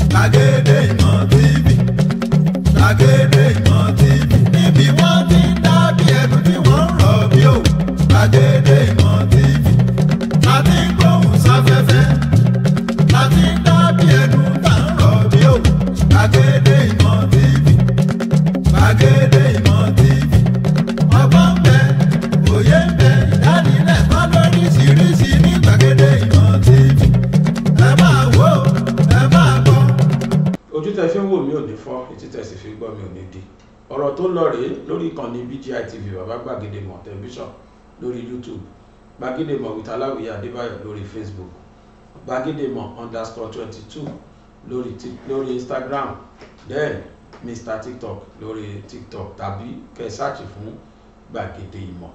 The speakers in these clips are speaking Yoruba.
Gbàgede Ìmọ̀ TV, Gbàgede Ìmọ̀ TV, níbi wọ́n ti ń dábí ẹ̀dùn tí wọ́n ń rọ̀ bí o. Gbàgede Ìmọ̀ TV, láti ń gbóhùn sáfẹ́fẹ́, láti ń dábí ẹ̀dùn tá ń rọ̀ bí o. Gbàgede Ìmọ̀ TV, Gbàgede Ìmọ̀ TV, ọgbọ́n ń bẹ, òye ń bẹ, ìdánilẹ́kọ̀ọ́ lóríṣiríṣi ní Gbàgede Ìmọ̀ TV. Ẹ máa wò ó, ẹ máa gbọ́. Ojú tẹ́ fi ń wò mí ò ní fọ́, etí tẹ́ sì fi gbọ́ mi ò ní di. Ọ̀rọ̀ tó lọ rèé lórí ìkànnì BGI TV bàbá Gbàgede Ìmọ̀ tẹlifíṣàn lórí YouTube, Gbàgede Ìmọ̀ with Aláwìyé Adébáyọ̀ lórí Facebook, Gbàgede Ìmọ̀ _22 lórí Instagram, then Mr TikTok lórí TikTok, tàbí kẹ́ sáàchì fún Gbàgede Ìmọ̀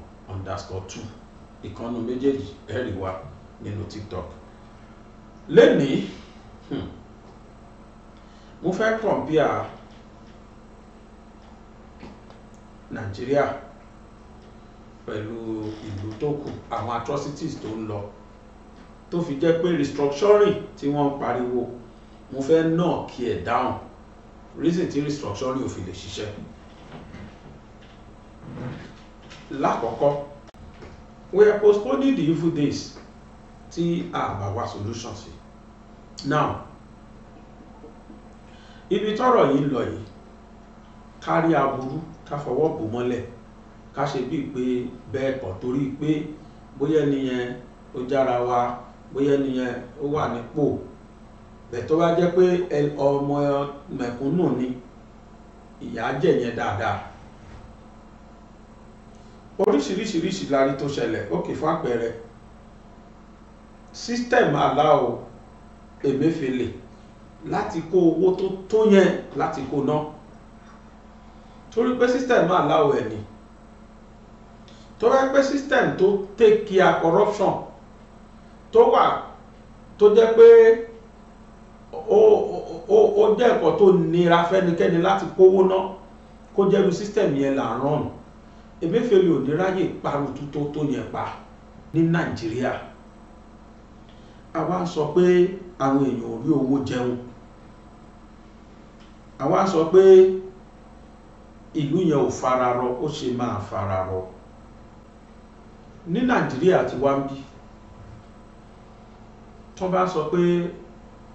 _2 ìkànnì méjèèjì ẹ̀rí wa nínú TikTok. Lẹ́nìí mo fẹ́ compare Nàìjíríà pẹ̀lú ìlú tó kù, àwọn atrocities tó ń lọ tó fi jẹ́ pé restructuring tí wọ́n pariwo mo fẹ́ knock ẹ̀ down, reason tí restructuring ò fi lè ṣiṣẹ́. Lákọ̀ọ́kọ́, we are postponing the evil days tí a bá wá solution sí. Now, ibi tọ́rọ̀ yìí ń lọ yìí, kárí aburú ká fọwọ́ bò mọ́lẹ̀, ká ṣe bíi pé bẹ́ẹ̀ kọ́ torí pé bóyá ẹniyẹn ó jára wa, bóyá ẹniyẹn ó wà nípò, bẹ́ẹ̀ tó bá jẹ́ pé ọmọ mẹ̀kúnnù ni, ìyà jẹ yẹn dáadáa. Oríṣiríṣiríṣi lárí tó ṣẹlẹ̀. Ókè, fún àpẹẹrẹ, system allow Emefiele láti kó owó tó yẹn láti kó ná, torí pé system allow ẹ̀ ni. Tó bá pé system tó take care corruption tó wà, tó jẹ́ pé ó jẹ́ ẹ̀kọ́ tó nira fẹ́nikẹ́ni láti kówó ná, kó jẹ́rú system yẹn là ń rán. Emefiele ò ní ráyè parùtù tó yẹn pa ní Nàìjíríà. Àwa sọ pé àwọn èèyàn ò rí owó jẹun, àwa sọ pé ìlú yẹn ò fararọ, ó ṣe máa fararọ. Ní Nàìjíríà tí wá ń bí, tó bá sọ pé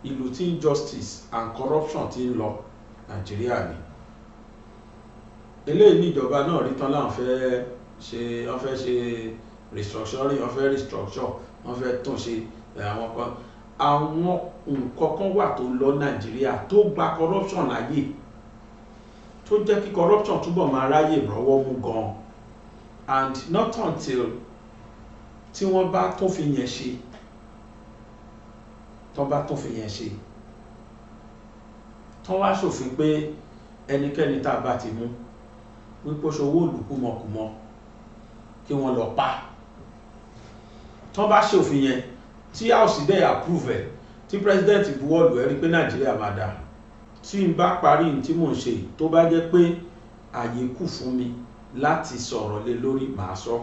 ìlú tí injustice and corruption ti ń lọ, Nàìjíríà ni. Eléyìí ní ìjọba náà rí tán láwọn fẹ́ ṣe restructuring, wọ́n fẹ́ restructure, wọ́n fẹ́ tún ṣe àwọn nǹkan kan wà tó lọ Nàìjíríà tó gba corruption láyè, tó jẹ́ kí corruption túbọ̀ máa ráyè rọ́wọ́ mú gan, and not until tí wọ́n bá tó fi yẹn ṣe, tán wá ṣòfin pé ẹnikẹ́ni tá a bá ti mú wípé ṣòwò olùkúmọkùmọ kí wọ́n lọ pa. Tán bá ṣòfin yẹn tí house dẹ̀ approve ẹ̀, tí president buwọ́lù ẹ̀, rí pé Nàìjíríà máa dà. Tí n bá parí tí mò ń ṣe tó bá jẹ́ pé àyè kù fún mi láti sọ̀rọ̀ lé lórí, màá sọ.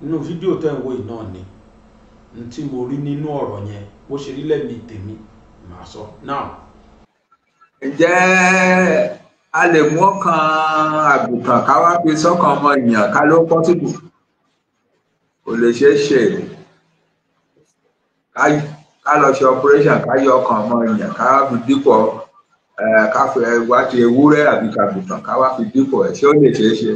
Nínú fídíò tẹ́ ń wò yìí náà ni n tí mo rí nínú ọ̀rọ̀ yẹn, bó ṣe rí lẹ́mìí tèmi, màá sọ. Now, ǹjẹ́ a lè mú ọkàn àgùntàn ká wá fi sọ́kàn ọmọ èèyàn ká ló possible? Kò lè ṣeé ṣe. Ká lọ ṣe operation ká yọ ọkàn ọmọ èèyàn ká wá fi dípò ká fi wá ti ewúrẹ́ àbí àgùntàn ká wá fi dípò ẹ̀, ṣé ó lè ṣeé ṣe?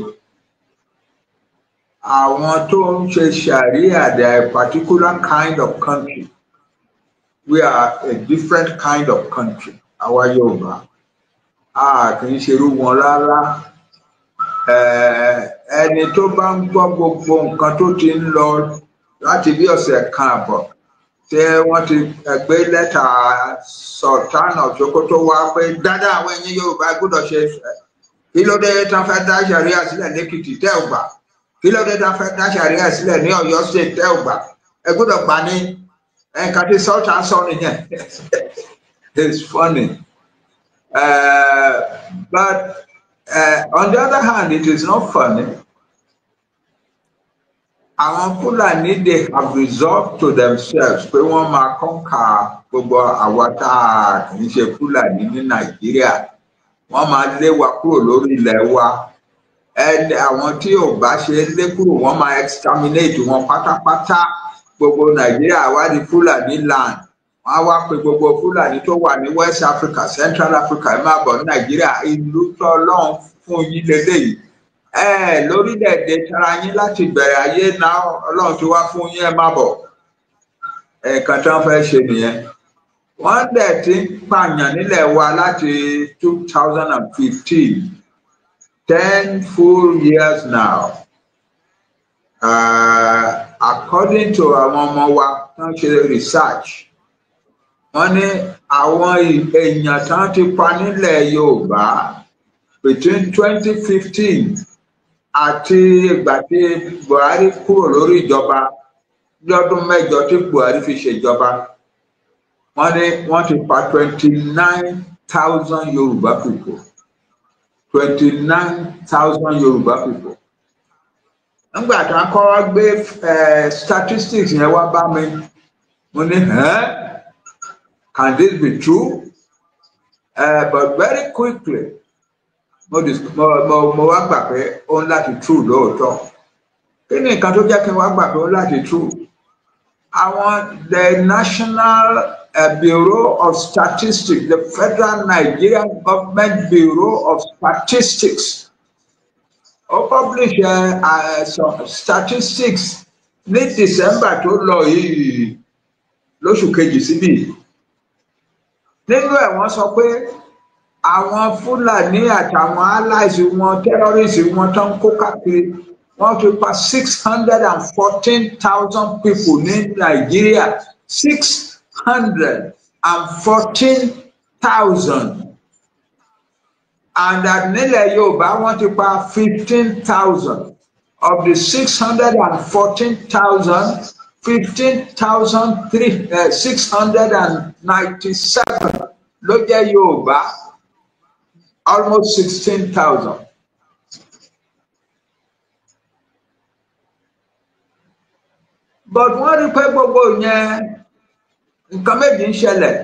Àwọn tó ń ṣe Sharia, they are a particular kind of country. We are a different kind of country. Àwa Yorùbá a kì í ṣerú wọn rárá. Ẹni tó bá ń gbọ́ gbogbo nǹkan tó ti ń lọ láti bí ọ̀sẹ̀ kan àbọ̀, tí wọ́n ti gbé lẹ́tà Sultan of Sokoto wá pé dáadáa àwọn ẹ̀yin Yorùbá gbọ́dọ̀ ṣe kí ló dé tán fẹ́ dá Sharia sílẹ̀ lẹ́kìtì tẹ́ ò gbà, kí ló dé tán fẹ́ dá Sharia sílẹ̀ ní Ọ̀yọ́ state tẹ́ ò gbà, ẹ gbọ́dọ̀ gbà ní ẹ̀ka tí Sultan sọ nìyẹn. It's funny. But on the other hand, it is not funny. àwọn Fúlàní they have resolved to themselves pé wọ́n máa conquer gbogbo àwa tá a kì í ṣe Fúlàní ní Nàìjíríà, wọ́n máa lé wa kúrò lórí ilẹ̀ wa, ẹni àwọn tí ò bá ṣe lé kúrò wọ́n máa exterminate wọn pátápátá, gbogbo Nàìjíríà wá di Fúlàní land, wọ́n á wá pé gbogbo Fúlàní tó wà ní West Africa, Central Africa ẹ má bọ̀ ní Nàìjíríà, ìlú tó Ọlọ́run fún yín lélẹ́yìí. Lórílẹ̀-èdè tara yín láti bẹ̀rẹ̀ ayé náà Ọlọ́run ti wá fún yín ẹ má bọ̀. Nǹkan tí wọ́n fẹ́ ṣe nìyẹn. Wọ́n dẹ̀ ti ń pààyàn nílẹ̀ wa láti 2015, 10 full years now. According to àwọn ọmọ wa wọ́n ṣe research, wọ́n ní àwọn èèyàn tí wọ́n ti pa nílẹ̀ Yorùbá between 2015 àti ìgbà tí Buhari kúrò lórí ìjọba lọ́dún mẹ́jọ tí Buhari fi ṣèjọba, wọ́n ní wọ́n ti pa 29,000 Yoruba people, 29,000 Yoruba people. Nígbà tí wọ́n kọ́ wá gbé statistics yẹn wá bá mi, mo ní can this be true? But very quickly mo wá gbà pé ó ń láti true lóòótọ́. Kí ni nǹkan tó jẹ́ kí n wá gbà pé ó ń láti true? Àwọn the National Bureau of Statistics, the Federal Nigerian Government Bureau of Statistics, ó publish some statistics ní December tó lọ yìí lóṣù kejì síbí. Nínú ẹ̀ wọ́n sọ pé àwọn Fúlàní àtàwọn allies wọn terrorists wọn tó ń kó káàkiri wọ́n ti pa 614,000 people ní Nàìjíríà, 614,000, and that nílẹ̀ Yorùbá wọ́n ti pa 15,000. Of the 614,000, 15,697 ló jẹ́ Yorùbá, almost 16,000. But wọ́n rí pé gbogbo yẹn nǹkan méjì ń ṣẹlẹ̀.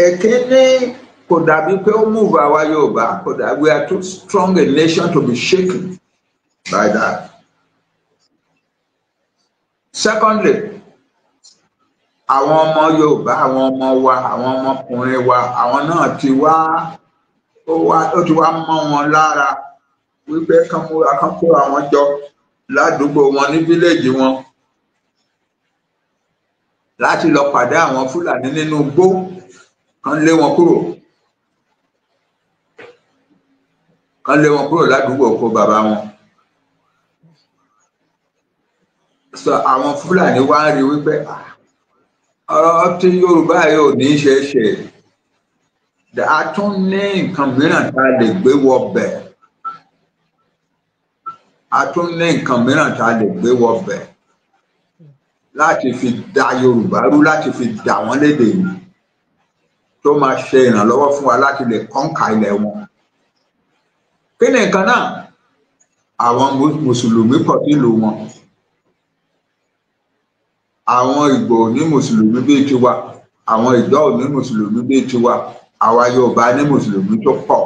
Èkíní kò dàbí pé ó move àwa Yorùbá, kò dàbí we are too strong a nation to be shaken by that. Secondly, àwọn ọmọ Yorùbá, àwọn ọmọ wa, àwọn ọmọkùnrin wa, àwọn náà ti wá ó ti wá mọ́ wọn lára wípé kán kó àwọn jọ ládùúgbò wọn ní fíléèjì wọn láti lọ pàdé àwọn Fúlàní nínú igbó, kán lé wọn kúrò ládùúgbò oko bàbá wọn. So àwọn Fúlàní wá rí wípé ọ̀rọ̀ tí Yorùbá yóò ní ṣe é ṣe, a tún ní nǹkan mìíràn tá a lè gbé wọbẹ̀, láti fi dá Yorùbá rú, láti fi dá wọn lédè yìí, tó máa ṣe ìrànlọ́wọ́ fún wa láti lè kọ́ńkà ilẹ̀ wọn. Kí ni nǹkan náà? Àwọn Mùsùlùmí pọ̀ nílùú wọn. Àwọn Ìgbò ní Mùsùlùmí bíi tiwa, àwọn Ìjọ ní Mùsùlùmí bíi tiwa, àwa Yorùbá ní Mùsùlùmí tó pọ̀.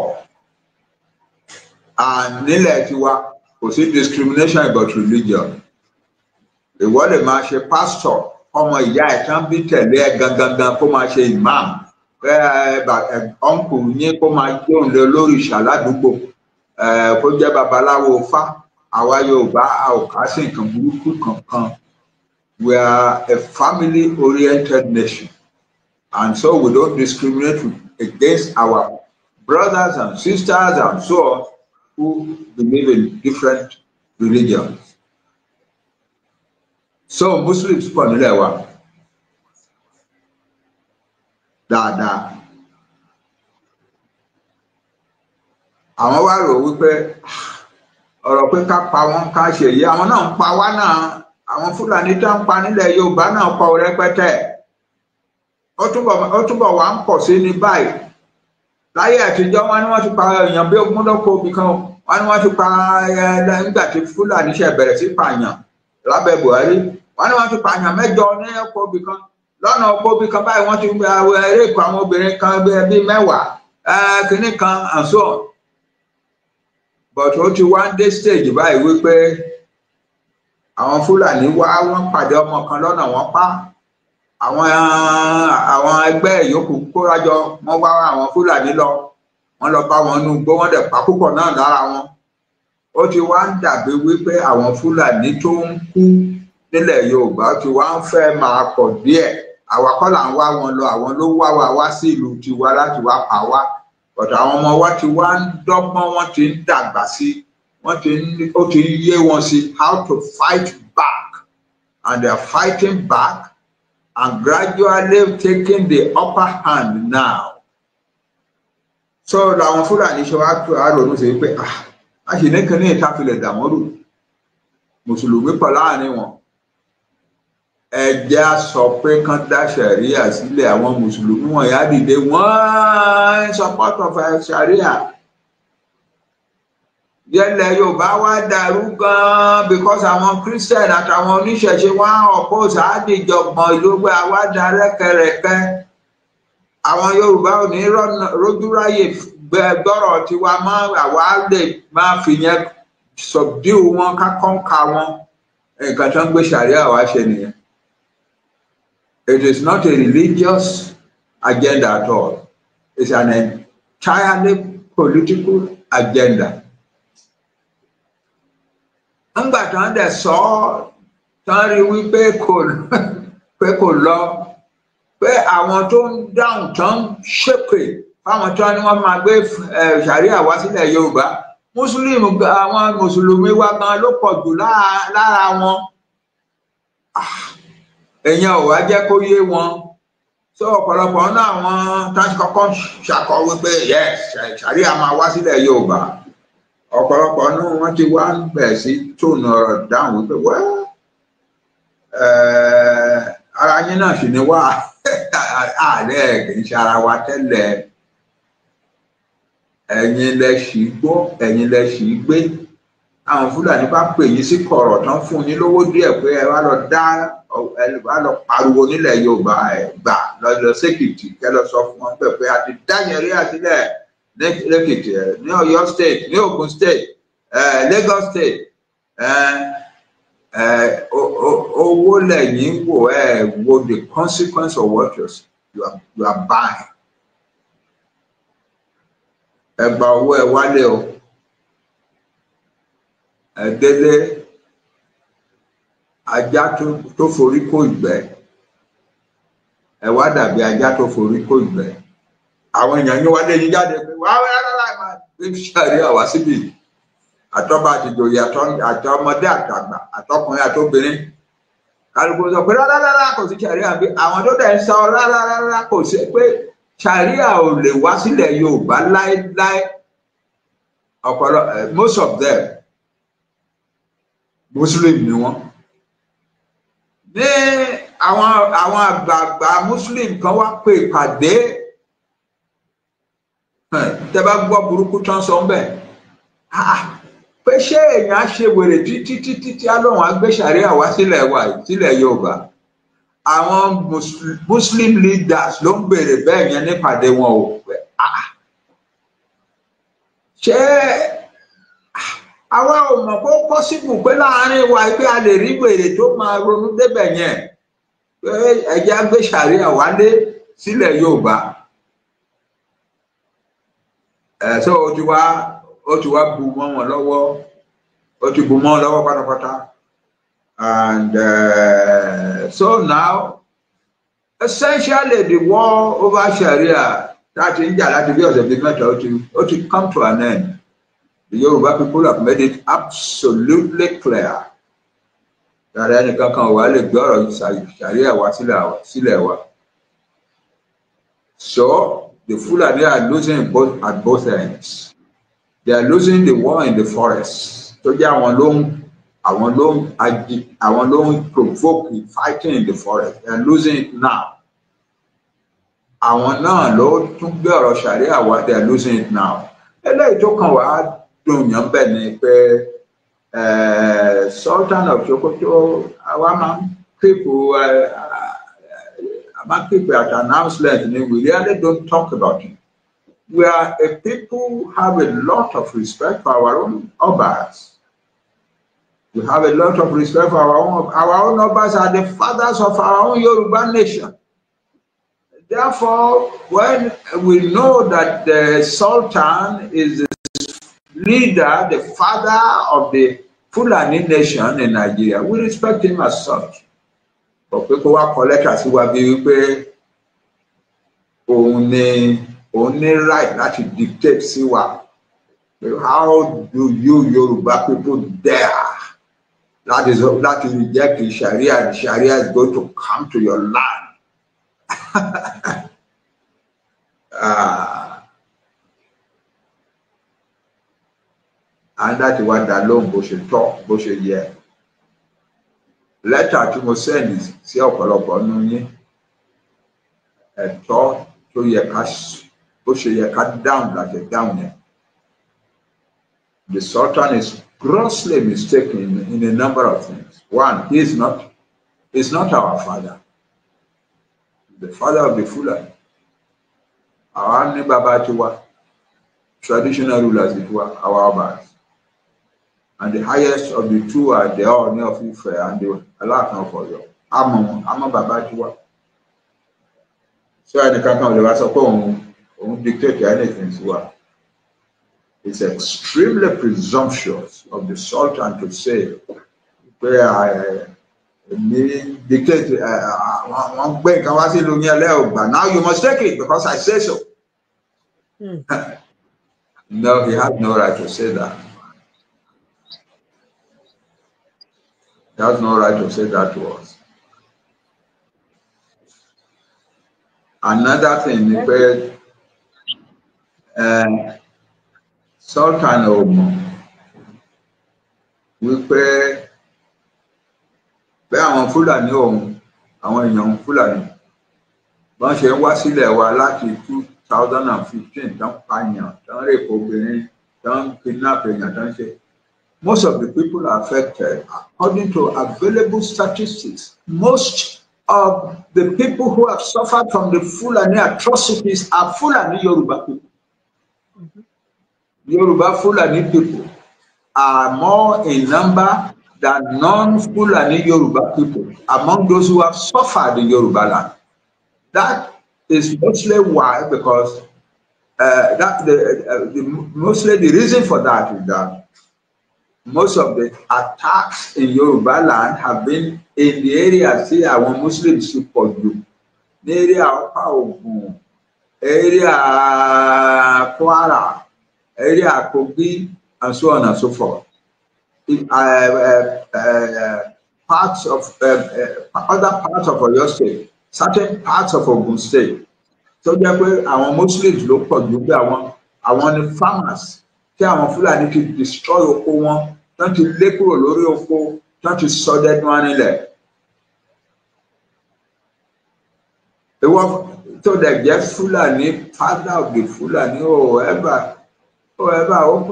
Nílẹ̀ tiwa kò sí discrimination about religion. Ìwọ lè máa ṣe pastor, ọmọ ìyá ẹ̀ tán bí tẹ̀lé ẹ gangan kó máa ṣe imam, ọ̀nkù yín kó máa jẹ́ òun lé olórìṣà ládùúgbò, kó jẹ́ babaláwo fá. Àwa Yorùbá a ò kà sí nǹkan burúkú kankan. We are a family-oriented nation, and so we don't discriminate against our brothers and sisters and so on who believe in different religions. So Muslims pọ̀ nílẹ̀ wa dáadáa. Àwọn wá rò wípé ọ̀rọ̀ pé ká pa wọ́n ká ṣe èyí, àwọn náà ń pa wá náà. Àwọn Fúlàní tó ń pa nílẹ̀ Yorùbá náà pọ̀ rẹpẹtẹ. Ó túbọ̀ wá ń pọ̀ sí ní báyìí. Láyé àtijọ́ wọn ni wọ́n ti pa èèyàn bí ogún lọ́kọ̀ òbí kan. wọ́n ní wọ́n ti pa nígbà tí Fúlàní ṣe bẹ̀rẹ̀ sí pààyàn lábẹ́ Buhari wọ́n ní wọ́n ti pààyàn 8 ní ọ̀pọ̀ ibì kan lọ́nà ọ̀pọ̀ ibì kan báyìí wọ́n ti rẹ́pù àwọn obìnrin kan bíi 10 kìíní kan and so on but ó ti wá dé stage báyìí wípé àwọn Fúlàní wọ́n pàdé ọmọ kan lọ́nà wọ́n pa àwọn ẹgbẹ́ yòókù kórajọ wọ́n wá àwọn Fúlàní lọ wọ́n lọ bá wọn nú gbó wọ́n dẹ̀ pa púpọ̀ náà lára wọn ó ti wá ń dàbí wípé àwọn Fúlàní tó ń kú nílẹ̀ Yorùbá ti wá ń fẹ́ máa pọ̀ díẹ̀ àwa kọ́ là ń wá wọn lọ àwọn ló wá sí ìlú tiwa láti wá pa wá but àwọn ọmọ wa ti wá ń dọ́gbọ́n wọ́n ti ń dàgbà sí ó ti yé wọn sí how to fight back and they are fighting back and gradually taking the upper hand now. So làwọn Fúlàní ṣe wá tó àrònú sí pé a ṣì ní kan ní ìtafilẹ̀ dàmọ́rù mùsùlùmí pọ̀ láàrin wọn ẹjẹ́ á sọ pé kán dá ṣàríà sílẹ̀ àwọn mùsùlùmí wọn yá dìde wọ́n support of ṣàríà yẹlẹ̀ Yorùbá wá dàrú gan because àwọn Christian àtàwọn oníṣẹ̀ṣe wọ́n oppose àdìjọgbọ̀n ìlú pé àwa dá rẹ́kẹrẹ́kẹ́ àwọn Yorùbá ò ní rójúráyè gbọ́rọ̀ tiwa mọ́ àwa lè máa fi yẹn subdue wọn ká kọ́ńkà wọn nǹkan tó ń gbé ṣàríà wá ṣe nìyẹn. It is not a religious agenda at all. It's an entirely political agenda. Ńgbà tán dẹ̀ sọ tán rí wípé kò lọ pé àwọn tó ń dáhùn tán ṣépè fáwọn tó ní wọ́n máa gbé ṣàríà wá sílẹ̀ Yorùbá àwọn mùsùlùmí wa gan ló pọ̀ jù lára wọn èèyàn ò wá jẹ́ kó yé wọn so ọ̀pọ̀lọpọ̀ náà àwọn táǹtì kọ́kọ́ ṣàkọ wípé yes ṣàríà máa wá sílẹ̀ Yorùbá ọ̀pọ̀lọpọ̀ náà wọ́n ti wá bẹ̀rẹ̀ sí tóònù ọ̀rọ̀ dáhùn wípé ara yín náà sì ni wá ààrẹ kì í ṣe ara wa tẹ́lẹ̀ ẹ̀yin lẹ ṣì gbọ́ ẹ̀yin lẹ ṣì gbé àwọn Fúlàní bá pè yín sí kọ̀rọ̀ tán fún yín lówó díẹ̀ pé ẹ wá lọ pariwo nílẹ̀ Yorùbá ẹ gbà lọ sékìtì kẹ lọ sọ fún wọn pé a ti dá Ṣàríà sílẹ̀ lẹ́kìtì ní Ọ̀yọ́ state ní Ògùn state Lagos state owó lẹ́yìn wò wo the consequence of what you are buying. Ẹ gba owó ẹ wálé o ẹ délé ajá tó forí kó ìgbẹ́ ẹ wá dàbí ajá tó forí kó ìgbẹ́ àwọn èèyàn yín wálé yín jáde pé wàá rárá máa gbé Ṣàríà wá síbi àtọ́ba àtìjòyè àtọmọdé àtàgbà àtọkùnrin àtobìnrin kálukú sọ pé rárá kò sí Ṣàríà bí àwọn tó dẹ̀ ń sọ rárá kò sí pé Ṣàríà ò lè wá sílẹ̀ Yorùbá láéláé most of them Muslim ni wọ́n ní àwọn àgbààgbà Muslim kan wá pè pàdé tẹ́ bá gbọ́ burúkú tán sọ ń bẹ̀ pé ṣé èèyàn á ṣe wèrè títí alóhùn á gbé Ṣàríà wá sílẹ̀ Yorùbá àwọn Muslim leaders ló ń béèrè bẹ́ẹ̀ yẹn nípàdé wọn ò pẹ́ ṣé àwa ò mọ̀ pé ó possible pé láàárín wa pé a lè rí wèrè tó máa ronú débẹ̀ yẹn pé ẹ̀jẹ̀ á gbé Ṣàríà wálé sílẹ̀ Yorùbá so ó ti wá bu mọ́ wọn lọ́wọ́ ó ti bu mọ́ wọn lọ́wọ́ pátápátá. And so now, essentially, the war over Sharia that India, that the of the matter, to come to an end. The Yoruba people have made it absolutely clear that any Sharia was Silewa. So the Fulani are losing at both ends. They are losing the war in the forest. So they are alone. Àwọn ló ń provoke fighting in the forest. They are losing it now. Àwọn náà ló tún gbé ọ̀rọ̀ Ṣàríà wá. They are losing it now. Eléyìí tó kàn wá dùn yàn bẹ́ẹ̀ ni pé Sultan of Sokoto àwa máa ń keep at announcement ni we really don't talk about it. We are a people who have a lot of respect for our own Obas. We have a lot of respect for our own Obas are the fathers of our own Yoruba nation. Therefore, when we know that the Sultan is the leader, the father of the Fulani nation in Nigeria, we respect him as such. But people who are collectors who are being only right not to dictate sí wa. How do you Yoruba people dare? That is reject the Sharia, and Sharia is going to come to your land. And that is what that long bó ṣe tọ́ bó ṣe yẹ. Lẹ́tà tí mo send sí ọ̀pọ̀lọpọ̀ nínú yín ẹ̀tọ́ tó yẹ ká bó ṣe yẹ ká dáhùn láti dáhùn yẹn. The Sultan is grossly mistaken in a number of things. One, he is not our father. The father of the Fulani. Our Baba Tiwa, traditional rulers Tiwa, our Obas. And the highest of the two are the Awon of Ife and the Lati for you. I'm a Baba Tiwa. So I can't come to us dictate anything to her. It's extremely presumptuous of the Sultan to say, where I dictate, now you must take it because I say so. No, he has no right to say that. He has no right to say that to us. Another thing is where Sultan Omo wípé pé àwọn Fúlàní òun àwọn èèyàn Fúlàní wọ́n ṣe ń wá sílẹ̀ wa láti 2015 tán pààyàn tán rèpò obìnrin tán kidnap èèyàn tán ṣe. Most of the people are affected according to available statistics. Most of the people who have suffered from the Fulani atrocities are Fulani Yoruba people. Yoruba Fulani people are more in number than non-Fulani Yoruba people among those who have suffered in Yoruba land. That is mostly why, because mostly the reason for that is that most of the attacks in Yoruba land have been in the area see our Muslims support you. The area of Awon, area Kwara, area Kogi, and so on and so forth. Parts of other parts of Oyo State, certain parts of Ogun State. So therefore, our Muslims look for you. Àwọn farmers tí àwọn Fúlàní ti destroy oko wọn, tán ti lé kúrò lórí oko, tán ti sọ dẹnu arinlẹ̀. So they just Fulani, father of the Fulani, open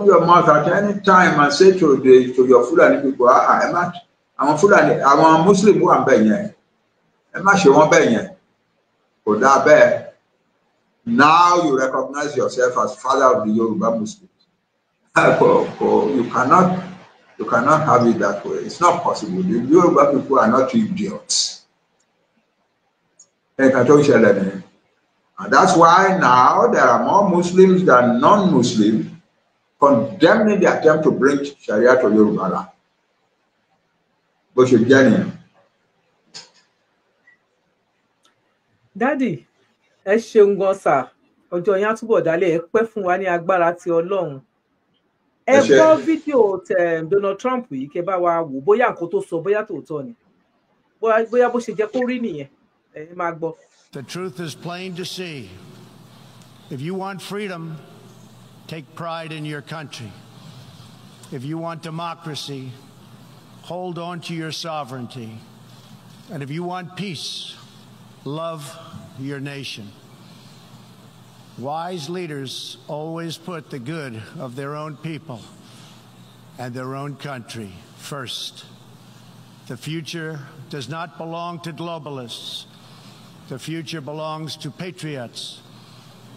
your mouth at any time and say to your Fulani people, I'm Fulani, I'm a Muslim who am bẹ́ẹ̀ yẹn. Kò dáa bẹ́ẹ̀. Now you recognize yourself as father of the Yoruba Muslims. You cannot have it that way. It's not possible. The Yoruba people are not idiots. And that's why now there are more Muslims than non-Muslims condemning the attempt to bring Sharia to Yoruba land. But you're getting Daddy, ẹ ṣeun gan sà, ọjọ́ yẹn á túbọ̀ dálé, ẹ pẹ́ fún wa ní agbára ti Ọlọ́run. Ẹ gbọ́ fídíò Donald Trump yìí kẹ́ bá wa wò bóyá nǹkan tó sọ bóyá tòótọ́ ni. Bóyá bó ṣe jẹ́ kó rí nìyẹn. Ẹ máa gbọ́. The truth is plain to see. If you want freedom, take pride in your country. If you want democracy, hold on to your sovereignty. And if you want peace, love your nation. Wise leaders always put the good of their own people and their own country first. The future does not belong to globalists. The future belongs to patriots.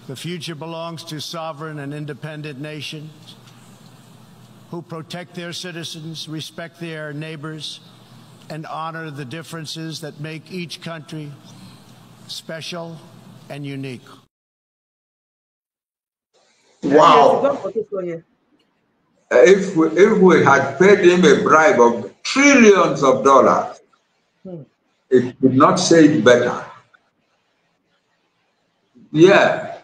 The future belongs to sovereign and independent nations who protect their citizens, respect their neighbors, and honor the differences that make each country special and unique. Wow. If we had paid him a bribe of trillions of dollars, it could not say it better. Yeah,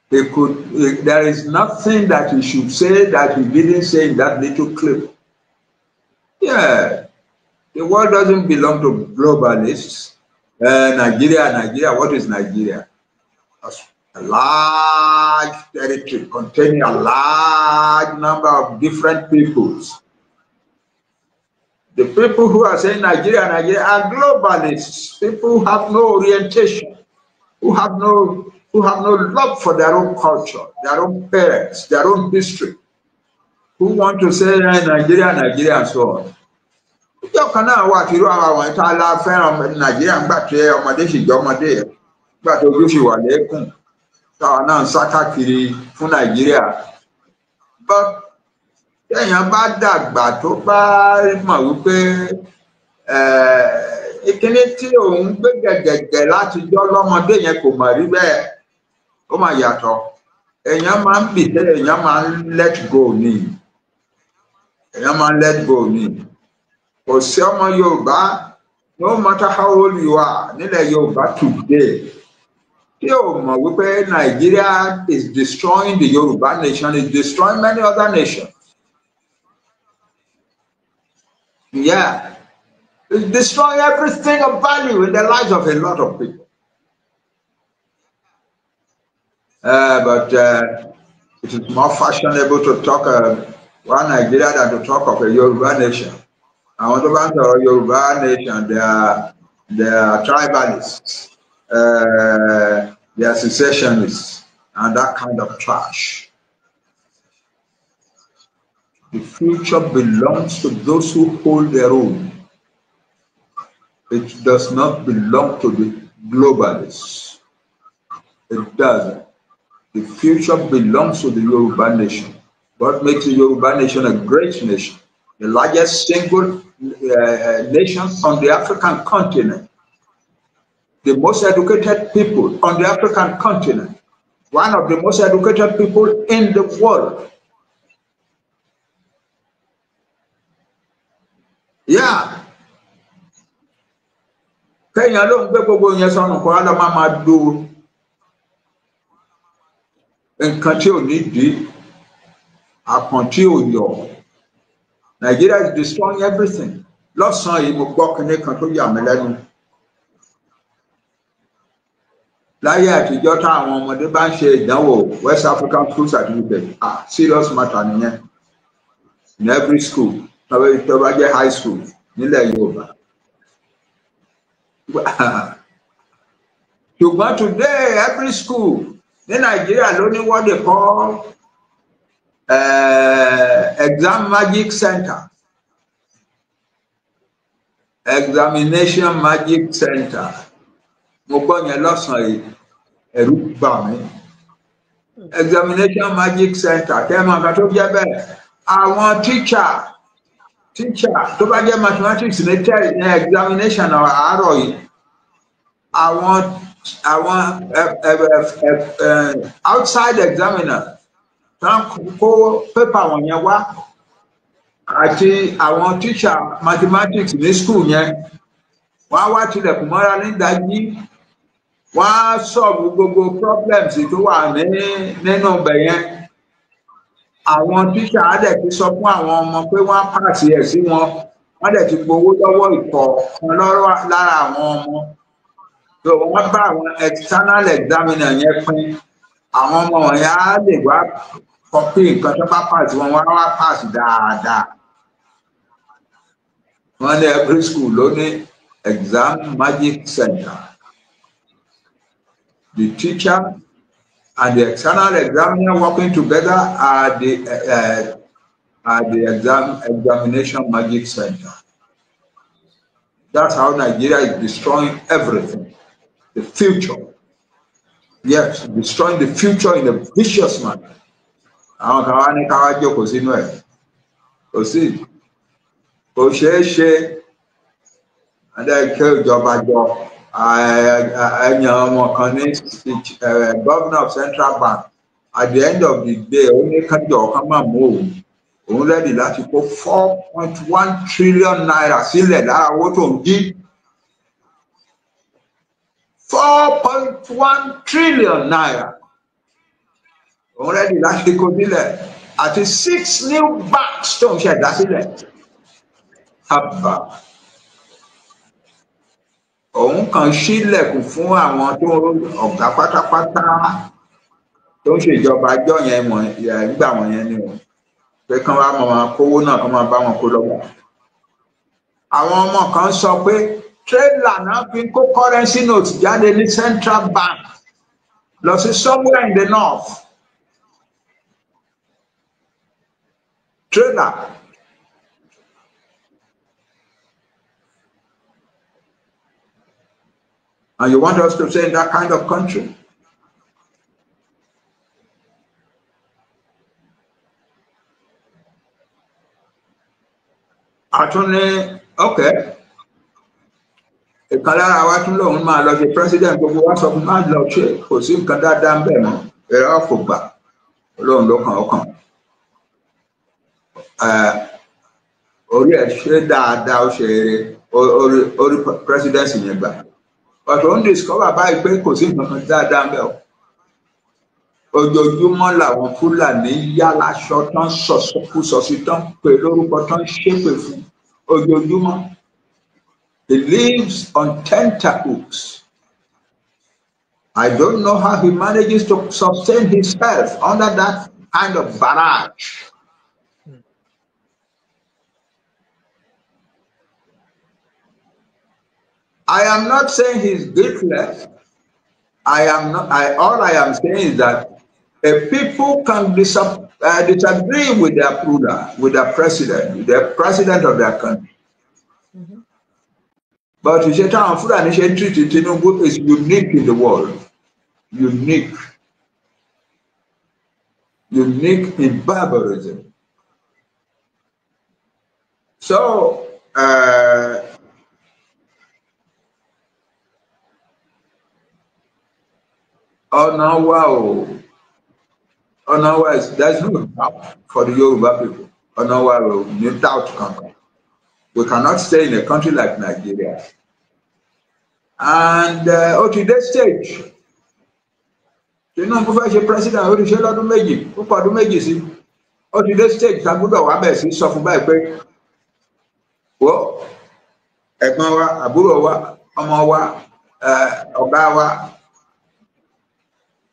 he could. There is nothing that he should say that he didn't say in that little clip. Yeah, the world doesn't belong to globalists. Nigeria, what is Nigeria? A large territory containing a large number of different peoples. The people who are saying Nigeria are globalists, people who have no orientation, who have no love for their own culture, their own parents, their own history, who want to say Nigeria, and so on. Ìjọ kan náà wà kí irú àwọn ìta la fẹ́ràn Nàìjíríà ń gbà tí ọmọdé sì jọ ọmọdé ẹ̀ gbà tó ojú fi wà lẹ́kùn táwọn náà ń sá káàkiri fún Nàìjíríà. But téèyàn bá dàgbà tó bá mọ̀ wípé ìkíní tí òun gbé gẹ̀gẹ̀gẹ̀ láti jọ́ lọ́mọdé yẹn kò mọ̀ rí bẹ́ẹ̀ ó máa yàtọ̀. Èèyàn máa ń bìtẹ́, èèyàn máa ń let go ni. Èèyàn máa ń let go ni. Kò sí ọmọ Yorùbá, no matter how old you are, nílẹ̀ Yorùbá today, tí o mọ̀ wípé Nigeria is destroying the Yoruba nation, is destroying many other nations. Yeah, it's destroying everything of value in the lives of a lot of people. But it is more fashionable to talk about Nigeria than to talk of a Yoruba nation. I want to talk about Yoruba nation. They are tribalists, they are secessionists, and that kind of trash. The future belongs to those who hold their own. It does not belong to the globalists. It doesn't. The future belongs to the Yoruba nation. What makes the Yoruba nation a great nation? The largest single nation on the African continent. The most educated people on the African continent. One of the most educated people in the world. Yeah. Kenya ló ń gbé gbogbo yẹn sọnù kó lọ máa do nǹkan tí ò ní dí àpọ̀n tí ò yọ. Nigeria is destroying everything. Lọ́sàn-án yìí mo gbọ́ kinní kan tó yà mí lẹ́nu. Láyé àtijọ́ táwọn ọmọdé bá ń ṣe ìdánwò West African School Certificate, serious matter nìyẹn. In every school, tó bá jẹ́ high school nílẹ̀ Yorùbá. Ṣùgbọ́n today every school ní Nigeria ló ní what they call exam magic center. Examination magic center. Mo gbọ́ yẹn lọ́sàn-án yìí, ẹ̀rù bà mí. Examination magic center. Kẹ́ ẹ mọ̀ nǹkan tó jẹ́ bẹ́ẹ̀. Àwọn teacher tó bá jẹ́ mathematics ní examination àárọ̀ yìí. Àwọn outside examiner tán kó paper wọn yẹn wá àti àwọn teacher mathematics ní school yẹn wọ́n á wá tilẹ̀kùn mọ́ra nídàájí wọ́n á solve gbogbo problems tó wà nínú ibẹ̀ yẹn. Àwọn teacher á dẹ̀ ti sọ fún àwọn ọmọ pé wọ́n á pass ẹ̀ sí wọn, wọ́n dẹ̀ ti gbowó lọ́wọ́ ìkọ̀ọ̀kan lára àwọn ọmọ. So wọ́n bá àwọn external examiner yẹn pín, àwọn ọmọ wọn yẹn á lè wá copy nǹkan tó bá pass wọn, wọ́n á wá pass dáadáa. Wọ́n ní every school ló ní exam magic center. The teacher and the external examiner working together are the at the examination magic center. That's how Nigeria is destroying everything. The future. Yes, destroying the future in a vicious manner. Àwọn kan wá ní ká wá jókòó sínú ẹ̀. Kò sí. Kò ṣeé ṣe. Adájọ́ ìjọba jọ ẹ̀yàn ọmọ kan ní governor of Central Bank. At the end of the day, ó ní kájọ kan máa mú òun. Òun rẹ́dì láti kó 4.1 trillion naira sílẹ̀ lára owó tó ń jí. 4.1 trillion naira. Òun rẹ́dì láti kó sílẹ̀ àti 6 new banks tó ń ṣẹ̀dá sílẹ̀. Àbá. Òun kàn ṣílẹ̀kùn fún àwọn tó ọ̀gá pátápátá tó ń ṣèjọba àjọ yẹn nígbà wọn yẹn ni o. Pé kán wá máa kówó náà kán máa bá wọn kó lọ́wọ́. Àwọn ọmọ kan sọ pé trailer náà fi ń kó currency note jáde ní Central Bank lọ sí somewhere in the north. Trailer. And you want us to stay in that kind of country? Àtúnní, okay. Ìkan lára wa tún lòun máa lọ ṣe president gbogbo wa sọ fún máa lọ ṣe kò sí nǹkan dáadáa ń bẹ̀ mọ́. Ẹ̀rọ kò gbà. Olóhùn ló kàn ọkàn. Orí ẹ̀ ṣe dáadáa ó ṣe orí presidency yẹn gbà. But ó ń discover báyìí pé kò sí nǹkan dáadáa ń bẹ̀ o. Ojoojúmọ́ làwọn Fúlàní yá láṣọ tán sọ̀sọ̀kúsọ sí tán pé lórúkọ tán ṣépè fún ojoojúmọ́. He lives on tenterhooks. I don't know how he manages to sustain himself under that kind of barrage. I am not saying he's guiltless. All I am saying is that people can disagree with their ruler, with their president of their country. Mm-hmm. But you say, Tinubu is unique in the world. Unique in barbarism. So, there's no doubt for the Yoruba people. No doubt conquer. We cannot stay in a country like Nigeria. And to this stage, Tinubu fẹ́ ṣe president ó ti ṣe lọ́dún méjì ó pọ̀ ọdún méjì sí. To this stage, Tagudo wà bẹ̀ sí sọ fún báyìí pé wo ẹ̀gbọ́n wa, àbúrò wa, ọmọ wa, ọ̀gá wa,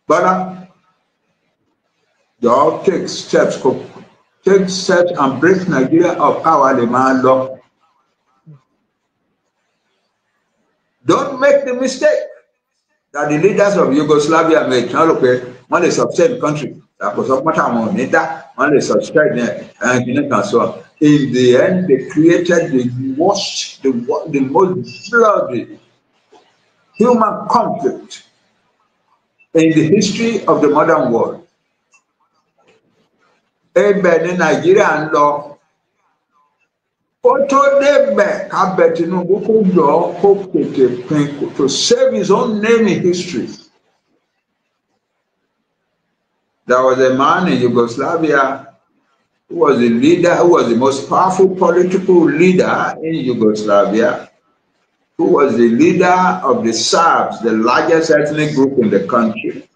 brother, you all take steps and break Nigeria up. Power the man law. Don't make the mistake that the leaders of Yugoslavia made. When they subside the country, that was what I'm when they subside there, and so on. In the end, they created the most bloody human conflict in the history of the modern world. Ebe ní Nàìjíríà ń lọ. Ó tó débẹ̀ ká bẹ̀ Tinubu kó yọ kó tètè pin to save his own name in history. There was a man in Yugoslavia who was a leader, who was the most powerful political leader in Yugoslavia, who was the leader of the Serbs, the largest ethnic group in the country,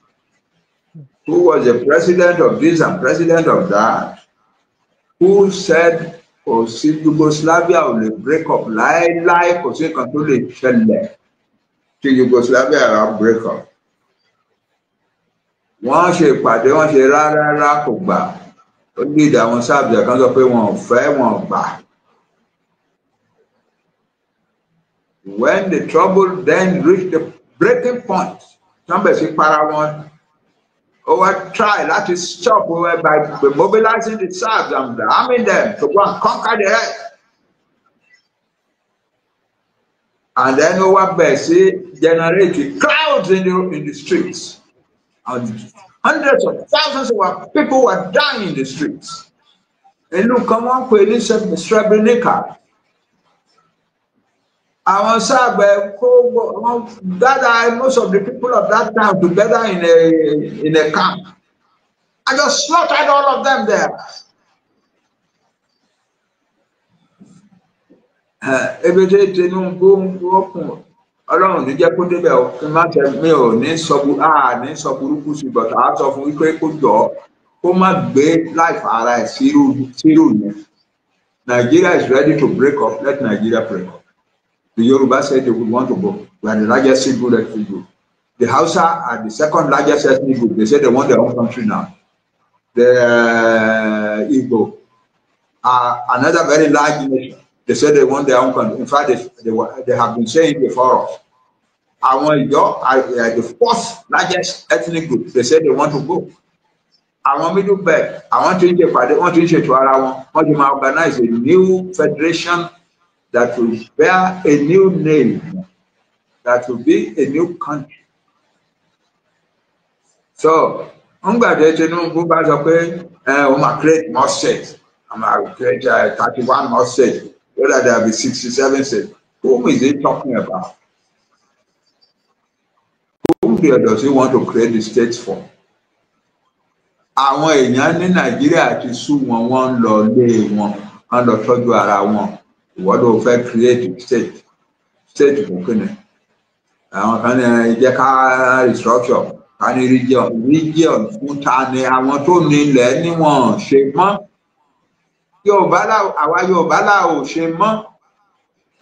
who was the president of this and president of that, who said, "Oh, see, Yugoslavia will break up. Lie, kò sí kan tó lè ṣẹlẹ̀ tí Yugoslavia will break up." Wọ́n ṣe ìpàdé, wọ́n ṣe rárá kò gbà. Ó ní ìdá àwọn Serbs kan sọ pé wọn ò fẹ́, wọn ò gbà. When the trouble then reached the breaking point, somebody sí para wọn. Or try to stop by mobilizing the Serbs and arming them to go and conquer the rest. And then over Bessie generated crowds in the streets. And hundreds of thousands of people were dying in the streets. And look, come on, police of Srebrenica. Our Serb gathered most of the people of that town together in a camp. I just slaughtered all of them there. Every Tinubu Ọlọ́run ní jẹ́ kó débẹ̀ o kí n má tẹ mí ò ní sọ burúkú sí but a sọ fún wípé kó jọ kó má gbé life ara ẹ̀ sírù yẹn. Nigeria is ready to break up. Let Nigeria break up. The Yoruba said they would want to go. We are the largest ethnic group. The Hausa are the second largest ethnic group. They said they want their own country now. The Igbo are another very large nation. They said they want their own country. In fact, they have been saying before us. Awon are the fourth largest ethnic group. They said they want to go. Awon middle belt, I want to organize a new federation that will bear a new name, that will be a new country. So, I'm going to create more states. I'm going to create 31 more states. Whether there will be 67 states. Whom is he talking about? Whom does he want to create the states for? Àwọn èèyàn ní Nàìjíríà ti sú wọn, wọ́n lọ lé wọn, wọ́n lọ tọ́jú ara wọn. Ìwọ́n ló fẹ́ create state fún kíni. Àwọn kan ní jẹ́ ká restructure, ká ní region fún ta ni àwọn tó ní ilẹ̀ ní wọn ṣe mọ́. Àwa Yorùbá là ò ṣe mọ́.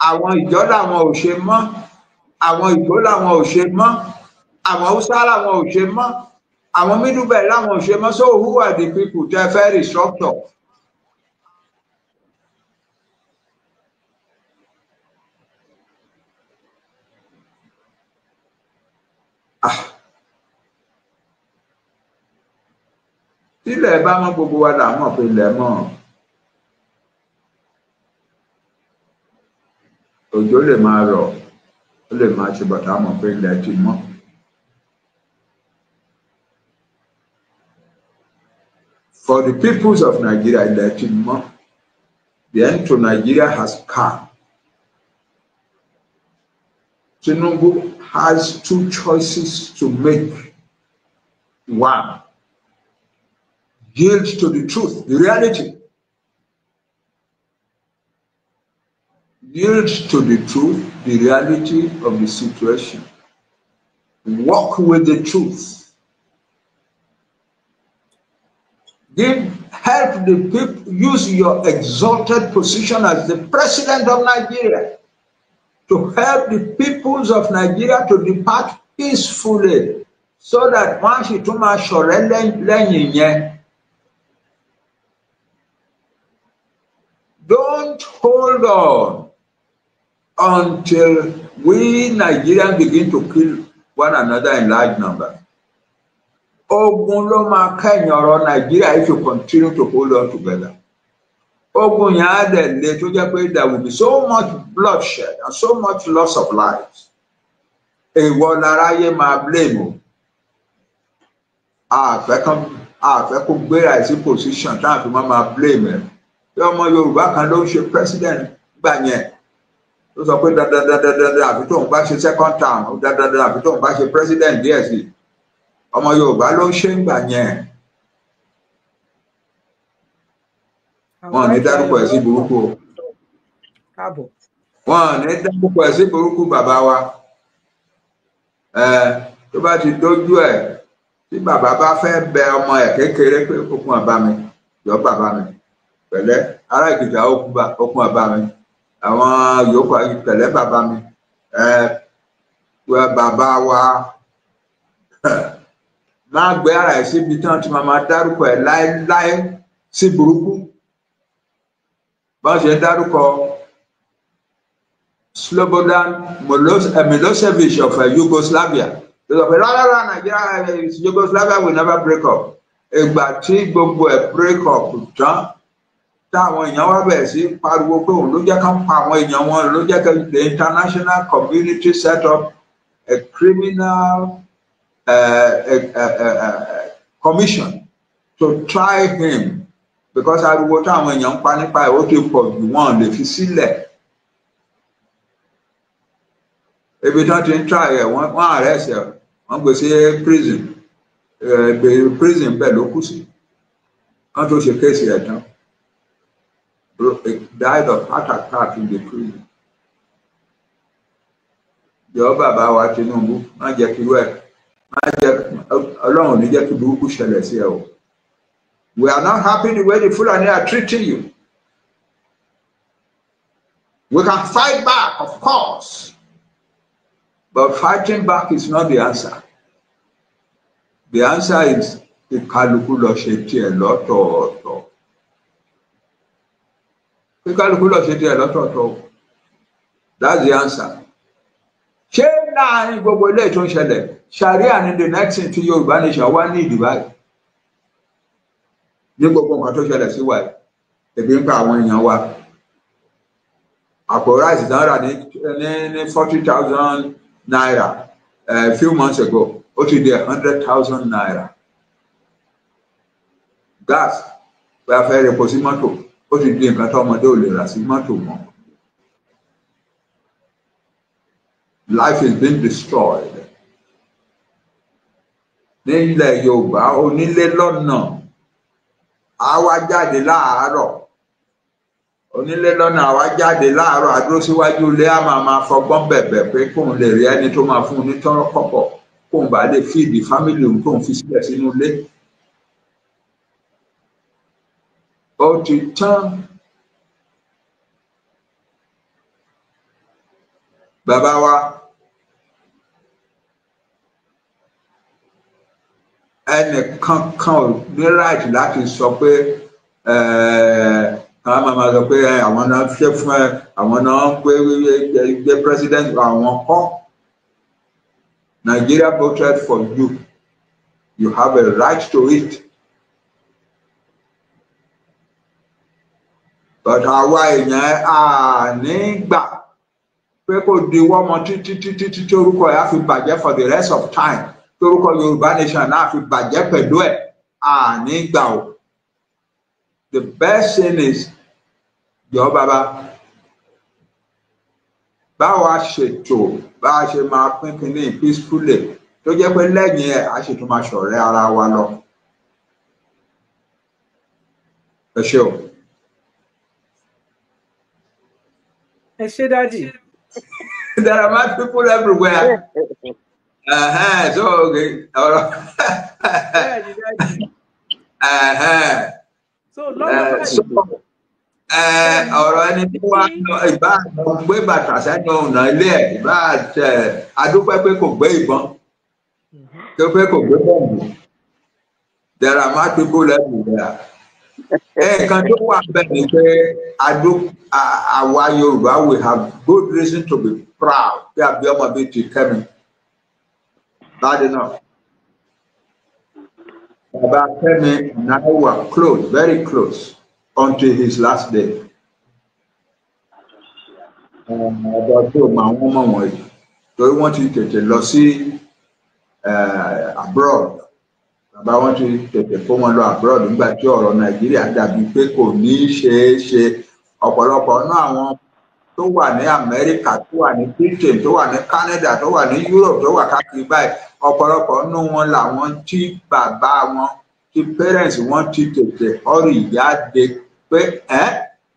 Àwọn Ìjọ làwọn ò ṣe mọ́. Àwọn Ìgbò làwọn ò ṣe mọ́. Àwọn Hausa làwọn ò ṣe mọ́. Àwọn middle belt làwọn ò ṣe mọ́. So who are the people tẹ́ fẹ́ restructure? Tílẹ̀ bá mọ́ gbogbo wa là mọ̀ pé ilẹ̀ mọ́. Òjò lè máa rọ̀, ó lè máa ṣe bàtà mọ̀ pé ilẹ̀ ti mọ́. For the peoples of Nigeria, ilẹ̀ ti mọ́. The end to Nigeria has come. Tinubu has two choices to make. One, yield to the truth, the reality. Yield to the truth, the reality of the situation. Walk with the truth. Help the people, use your exalted position as the president of Nigeria to help the peoples of Nigeria to depart peacefully so that once you too much don't hold on until we Nigerians begin to kill one another in large numbers. Ogun ló máa kẹ́yìn ọ̀rọ̀ Nigeria if you continue to hold on together. Ogun yẹn á dẹ̀ le tó jẹ́ pé there will be so much bloodshed and so much loss of lives. Èèwọ̀ láráyé máa blame o. Àfẹ́ kó gbéra ẹ̀ sí position táwọn fi máa blame ẹ̀. Bí ọmọ Yorùbá kan ló ń ṣe president gbà yẹn. Ó sọ pé dandan àfi tóun bá ṣe second term, dandan àfi tóun bá ṣe president díẹ̀ sí. Ọmọ Yorùbá ló ń ṣe ń gbà yẹn. Wọ́n ní dárúkọ ẹ̀ sí burúkú o. Wọ́n ní dárúkọ ẹ̀ sí burúkú bàbá wa. Tó bá ti dójú ẹ̀ tí bàbá bá fẹ́ bẹ ọmọ ẹ̀ kékeré pé okun bàbá mi yọ bàbá mi pẹ̀lẹ́ ará Èkìtì okun bàbá mi àwọn yòókù pẹ̀lẹ́ bàbá mi bàbá wa máa gbé ara ẹ̀ síbi tí wọ́n ti máa dárúkọ ẹ̀ láéláé sí burúkú. Bọ́n ṣe dárúkọ Slobodan Milosevic of Yugoslavia Nigeria, Yugoslavia will never break up. Ìgbà tí gbogbo ẹ̀ break up tán, táwọn èèyàn wá bẹ̀rẹ̀ sí pariwo pé òun ló jẹ́ ká pa àwọn èèyàn wọn, ló jẹ́ ká the international community set up a criminal commission to try him because ariwo táwọn èèyàn ń pa nípa ẹ̀ ó ti pọ̀ jù wọ́n lè fi sílẹ̀. Ibi tí wọ́n ti ń try ẹ̀ wọ́n arrest ẹ̀ wọ́n gbé sí prison bẹ́ẹ̀ ló kù sí wọ́n tó ṣe kéèsì ẹ̀ tán. Died of heart attack in the prison. Jọ̀ọ́ bàbá wa Tinubu má jẹ́ kí wẹ̀ má jẹ́ Ọlọ́run ní jẹ́ kí burúkú ṣẹlẹ̀ sí ẹ o. We are not happy the way the Fulani are treating you. We can fight back, of course, but fighting back is not the answer. The answer is the kálukú lọ ṣe tiẹ̀ lọ́tọ̀ọ̀tọ̀. That's the answer. Ṣé láàrin gbogbo ilé tó ń ṣẹlẹ̀ Sharia ni the next thing to Yorubanation wá ní ìdìbà ní gbogbo nǹkan tó ṣẹlẹ̀ sí wa ebi ń pa àwọn èèyàn wa àpò rice náà rà ní 40,000 naira a few months ago ó ti di 100,000 naira. Gas pé a fẹ́ repo sí mọ́tò ó ti di nǹkan tó ọmọdé ò lè rà sí mọ́tò mọ́. Life is being destroyed. Ní ilẹ̀ Yorùbá onílé lọ́nà àwa jáde láàárọ̀ onílé lọ́nà àwa jáde láàárọ̀ àdúró síwájú ilé a máa fọgbọ́n bẹ̀bẹ̀ pé kóun lè rí ẹni tó máa fún un ní tọ́rọ́ kọ́bọ̀ kóun bá lè fíìdì fámìlì òun tóun fi sílẹ̀ sínú ilé. Ó ti tán. Bàbá wa ẹnìkankan ò ní right láti sọ pé àwọn máa sọ pé àwọn náà ṣe fún ẹ àwọn náà gbé president àwọn kọ́. Nigeria voted for you. You have a right to it. But àwa èèyàn à ní gbà pé kò di wọ́mọ títí tí orúkọ ẹ̀ á fi bàjẹ́ for the rest of time tí orúkọ Yorubanation náà fi bàjẹ́ pẹ̀lú ẹ̀ à ní gbà o. The best thing is jọ̀ọ́ bàbá báwa ṣètò bá a ṣe máa pín kínní peacefully tó jẹ́ pé lẹ́yìn ẹ̀ á ṣètò máa ṣọ̀rẹ́ ara wa lọ. Ẹ ṣé o. Ẹ ṣé dádì. There are mad people everywhere. So okay. Ọ̀rọ̀ ẹni tí wàá lọ ìbá gbé bàtà sẹ́nu ọ̀nà ilé ẹ̀ ìbá adúpẹ́ pé kò gbé ìbọn tó pé kò gbé bọ́ọ̀mù. There are mad people everywhere. Nǹkan tó wà bẹ́ẹ̀ ni pé àwa Yorùbá we have good reason to be proud bí àbí ọmọ bíi ti Kẹ́mi. Bad enough. Baba Kẹ́mi and I were close, very close, until his last day. Ọ̀dọ̀ tó máa wọ́n mọ̀ wọ̀nyí torí wọ́n ti tètè lọ sí abroad. Bàbá wọn ti tètè kó wọn lọ abroad nígbà tí ọ̀rọ̀ Nàìjíríà dàbí pé kò ní ṣeé ṣe. Ọ̀pọ̀lọpọ̀ náà àwọn tó wà ní Amẹ́ríkà tó wà ní Britain tó wà ní Canada tó wà ní Europe tó wà káàkiri báyìí ọ̀pọ̀lọpọ̀ nínú wọn làwọn tí bàbá wọn tí parents wọn ti tètè ọ̀rì jáde pé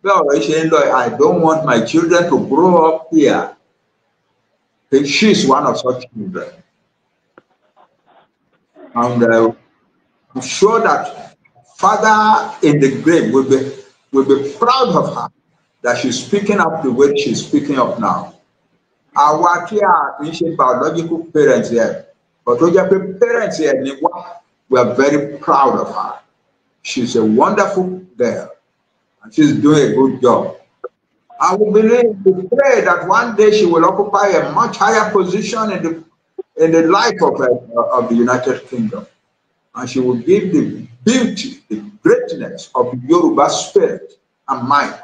bí ọ̀rọ̀ yìí ṣe ń lọ I don't want my children to grow up here. She is one of such children. And I'm sure that father in the grave will be proud of her that she's speaking up the way she's speaking up now. Àwa tí a kì í ṣe biological parents here, but tó jẹ́ pé parents here ni wá, we are very proud of her. She's a wonderful girl and she's doing a good job. I will believe, we pray that one day she will occupy a much higher position in in the life of the United Kingdom. And she will give the beauty, the greatness of the Yoruba spirit and mind,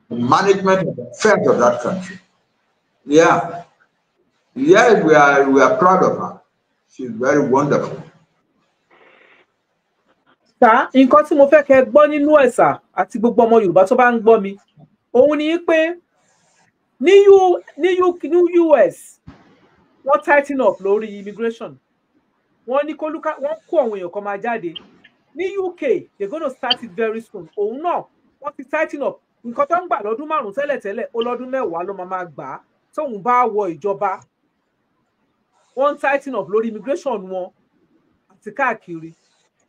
the management of the affairs of that country. Yeah. Yeah, we are proud of her. She's very wonderful. Sá, nǹkan tí mo fẹ́ kẹ́ gbọ́ nínú ẹ̀ sà àti gbogbo ọmọ Yorùbá tó bá ń gbọ́ mi, òun ni pé ní US wọ́n tighten up lórí immigration. Wọ́n ní wọ́n kó àwọn èèyàn kan máa jáde. Ní UK they're going to start it very soon. Òun náà wọ́n ti tighten up. Nǹkan tó ń gbà lọ́dún 5 tẹ́lẹ̀tẹ́lẹ̀ ó lọ́dún 10 ló máa gbà á tóun bá wọ ìjọba. Wọ́n tighten up lórí immigration wọn àti káàkiri.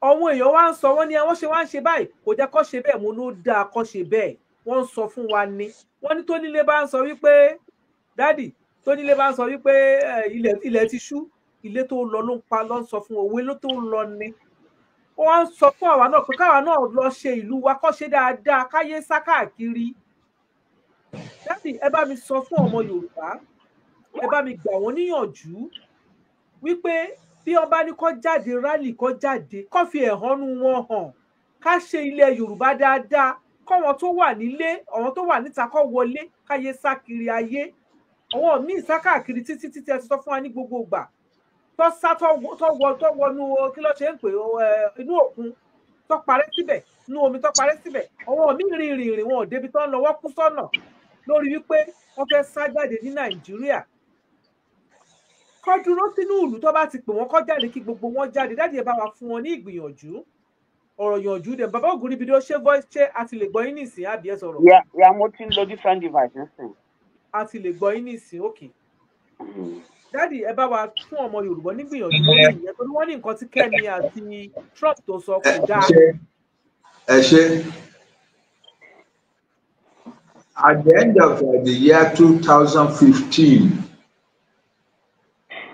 Àwọn èèyàn wá ń sọ wọ́n ní wọ́n ṣe wá ń ṣe báyìí kò jẹ́ kó ṣe bẹ́ẹ̀ mo ló dáa kó ṣe bẹ́ẹ̀. Wọ́n ń sọ fún wa ní. Wọ́n ní tónílé bá ń sọ wípé dádì tónílé bá ń sọ wípé ilẹ̀ ti ṣú ilé tó lọ ló ń pa ló ń sọ fún òwe ló tó lọ ni. Wọ́n ń sọ fún àwa náà pé káwa náà lọ ṣe ìlú wa kó ṣe dáadáa káyé sá káàkiri. Dádì ẹ bá mi sọ fún ọmọ Yorùbá ẹ bá mi gbà wọ́n níyànjú wípé bí ọba ní kó jáde rálì kó jáde kó fi ẹ̀hónú wọn hàn ká ṣe ilẹ̀ Yorùbá dáadáa kọ́wọn tó wà nílé àwọn tó wà níta kó wọlé káyé sá kiri ayé àwọn míì sá káàkiri títí ẹ ti sọ fún wa ní gbogbo ìgbà tó sá tó wọnú kí ló ṣe ń pè inú òkun tó parẹ́ síbẹ̀ inú omi tó parẹ́ síbẹ̀ àwọn míì rìn wọn ò débi tó ń lọ wọ́n kú sọ́nà lórí wípé wọ́n fẹ́ sá jáde ní Nàìjíríà kó dúró sínú ìlú tó bá ti pè wọ́n kó jáde kí gbogbo wọn jáde dáàdì ẹ bá wa fún wọn ní ìgbìyànjú ọ̀rọ̀ yànjú dẹ̀ bàbá ògùn níbi tó ṣe voice ṣe àti lè gbọ́ yín nísìn àbí ẹ sọ̀rọ̀. ya mo ti ń lo different devices nísìn. àti lè gbọ́ yín nísìn òkè. dáàdì ẹ bá wa fún ọmọ Yorùbá nígbìyànjú lórí ìyẹn torí wọ́n ní nǹkan tí Kẹ́mi àti Trump tó sọ kò dáa. ẹ ṣe at the end of the year 2015.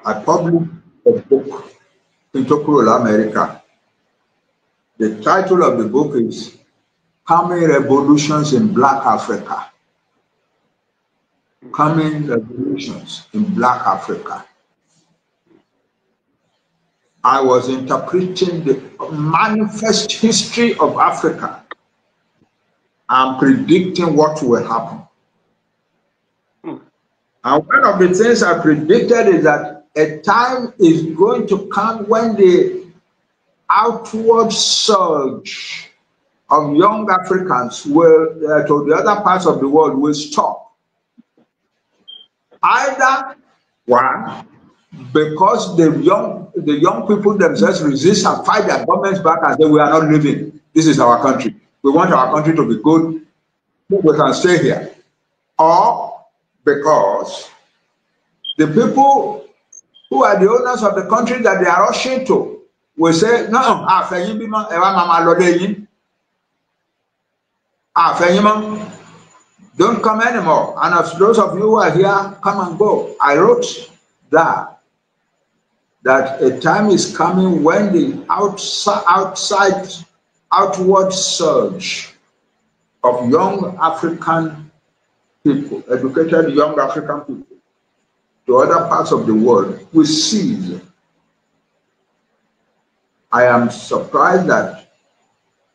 I published a book in America. The title of the book is Coming Revolutions in Black Africa. Coming Revolutions in Black Africa. I was interpreting the manifest history of Africa and predicting what will happen. And one of the things I predicted is that a time is going to come when the outward surge of young Africans will, to the other parts of the world will stop. Either one, because the young people themselves resist and fight their governments back and say, we are not leaving. This is our country. We want our country to be good. We can stay here. Or because the people who are the owners of the country that they are rushing to will say, no, don't come anymore. And as those of you who are here, come and go. I wrote that a time is coming when the outward surge of young African people, educated young African people, to other parts of the world will cease. I am surprised that,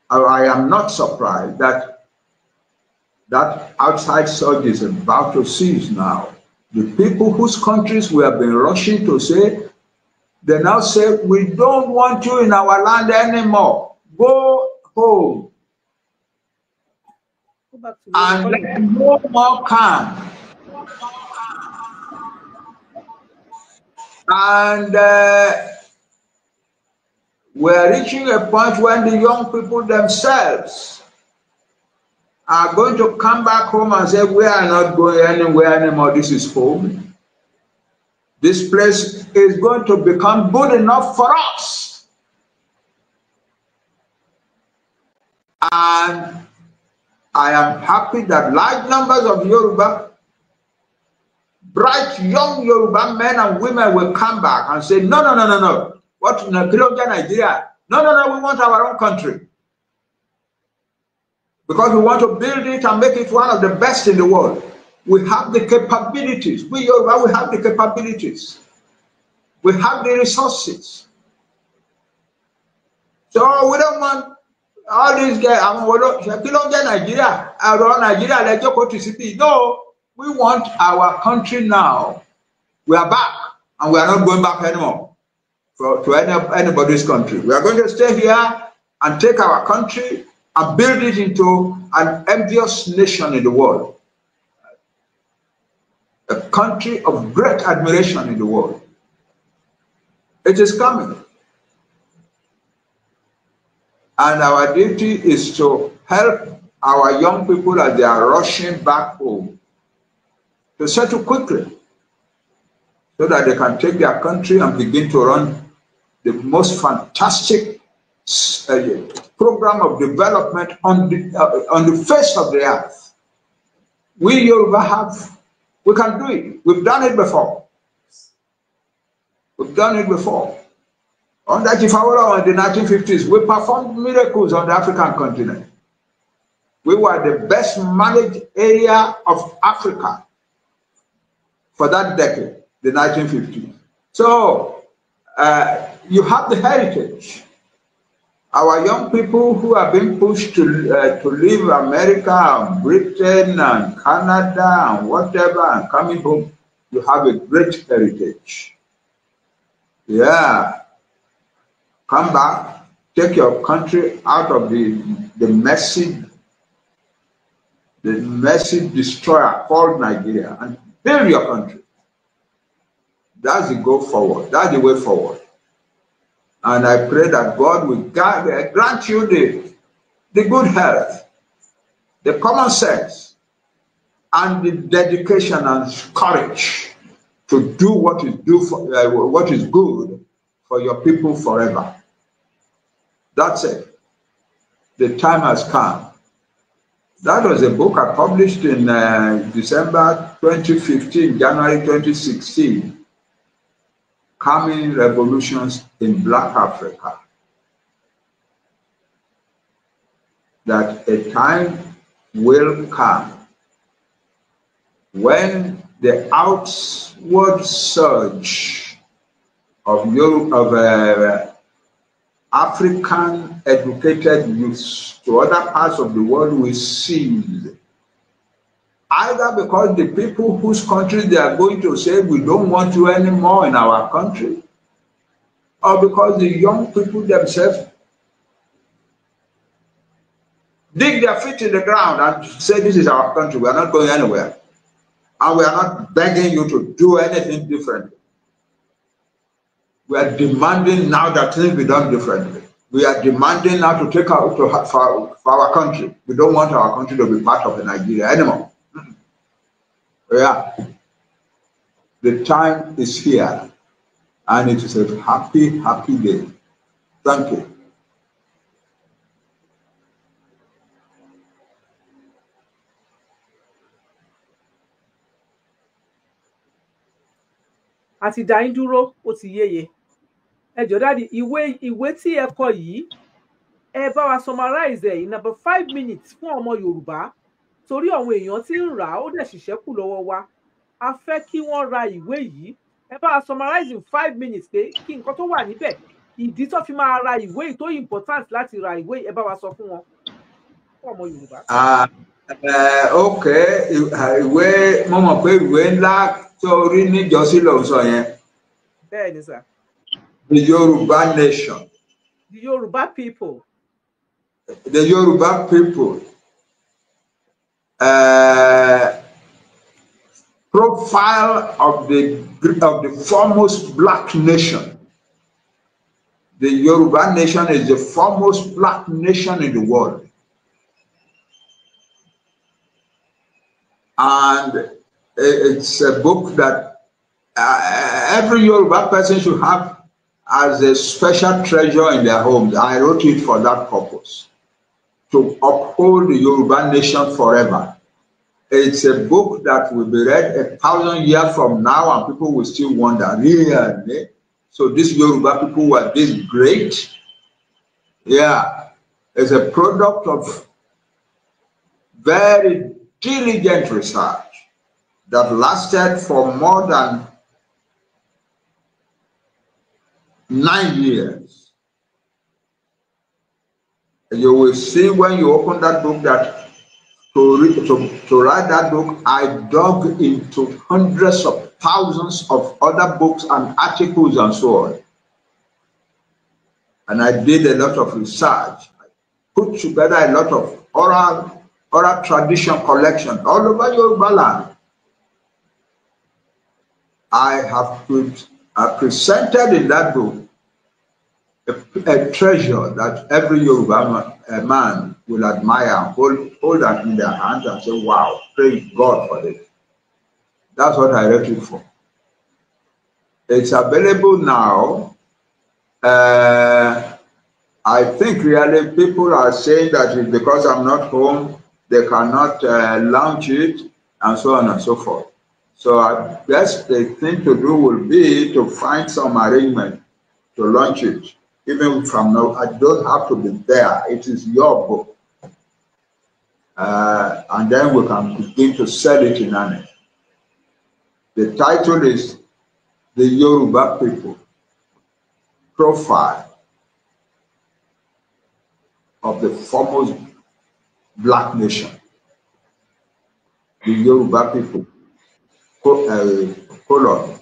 or I am not surprised that that outside surge is about to cease now. The people whose countries we have been rushing to say, they now say, we don't want you in our land anymore. Go home. And let no more come. And we're reaching a point when the young people themselves are going to come back home and say, we are not going anywhere anymore. This is home. This place is going to become good enough for us. And I am happy that large numbers of Yoruba, bright young Yoruba men and women will come back and say, no. What Nigeria? No, we want our own country. Because we want to build it and make it one of the best in the world. We have the capabilities. We Yoruba, we have the capabilities. We have the resources. So we don't want all these guys. No, we want our country now. We are back, and we are not going back anymore to anybody's country. We are going to stay here and take our country and build it into an envious nation in the world. A country of great admiration in the world. It is coming. And our duty is to help our young people as they are rushing back home to settle quickly so that they can take their country and begin to run the most fantastic program of development on the face of the earth. We Yoruba we can do it. We've done it before. We've done it before. Under Chifawara in the 1950s, we performed miracles on the African continent. We were the best managed area of Africa for that decade, the 1950s. So you have the heritage. Our young people who have been pushed to leave America and Britain and Canada and whatever and coming home, you have a great heritage. Yeah. Come back, take your country out of the messy destroyer called Nigeria and build your country. That's the go forward. That's the way forward. And I pray that God will grant you the good health, the common sense, and the dedication and courage to do what is good for your people forever. That's it. The time has come. That was a book I published in December 2015, January 2016. Coming Revolutions in Black Africa. That a time will come when the outward surge of African educated youths to other parts of the world will cease. Either because the people whose country they are going to say we don't want you anymore in our country, or because the young people themselves dig their feet in the ground and say this is our country, we are not going anywhere. And we are not begging you to do anything differently. We are demanding now that things be done differently. We are demanding now to take out for our country. We don't want our country to be part of Nigeria anymore. Yeah. The time is here, and it is a happy, happy day. Thank you. àti dá yín dúró ó ti yéye. Ẹ jọ̀ọ́ dáàdi, ìwé tí ẹ kọ yìí ẹ bá wa summarize ẹ̀ in about 5 minutes fún ọmọ Yorùbá torí àwọn èèyàn tí ń rà á ó dẹ̀ ṣiṣẹ́ kù lọ́wọ́ wa. A fẹ́ kí wọ́n ra ìwé yìí. Ẹ bá wa summarize in 5 minutes pé kí nǹkan tó wà níbẹ̀, ìdí tó fi máa ra ìwé yìí tó important láti ra ìwé yìí, ẹ bá wa sọ fún wọn fún ọmọ Yorùbá. Ok, ìwé mo mọ̀ pé ìwé ńlá tó rí níjọ́sí ló ń sọ yẹn. Bẹ́ẹ̀ ni sà. The Yorubanation. The Yoruba people. The Yoruba people. Profile of the foremost black nation. The Yoruba nation is the foremost black nation in the world. And it's a book that every Yoruba person should have as a special treasure in their homes. I wrote it for that purpose, to uphold the Yoruba nation forever. It's a book that will be read 1,000 years from now, and people will still wonder, really? So these Yoruba people were this great? Yeah, it's a product of very diligent research that lasted for more than 9 years. You will see when you open that book that to write that book, I dug into hundreds of thousands of other books and articles and so on. And I did a lot of research. I put together a lot of oral tradition collection all over Yoruba land. I have presented in that book a treasure that every Yoruba man will admire and hold that in their hands and say, wow, praise God for this. That's what I wrote it for. It's available now. I think really people are saying that it's because I'm not home, they cannot launch it and so on and so forth. So I guess the thing to do will be to find some arrangement to launch it. Even if I'm not, I don't have to be there. It is your book. And then we can begin to sell it in earnest. The title is The Yoruba People, Profile of the Foremost Black Nation. The Yoruba People, colon,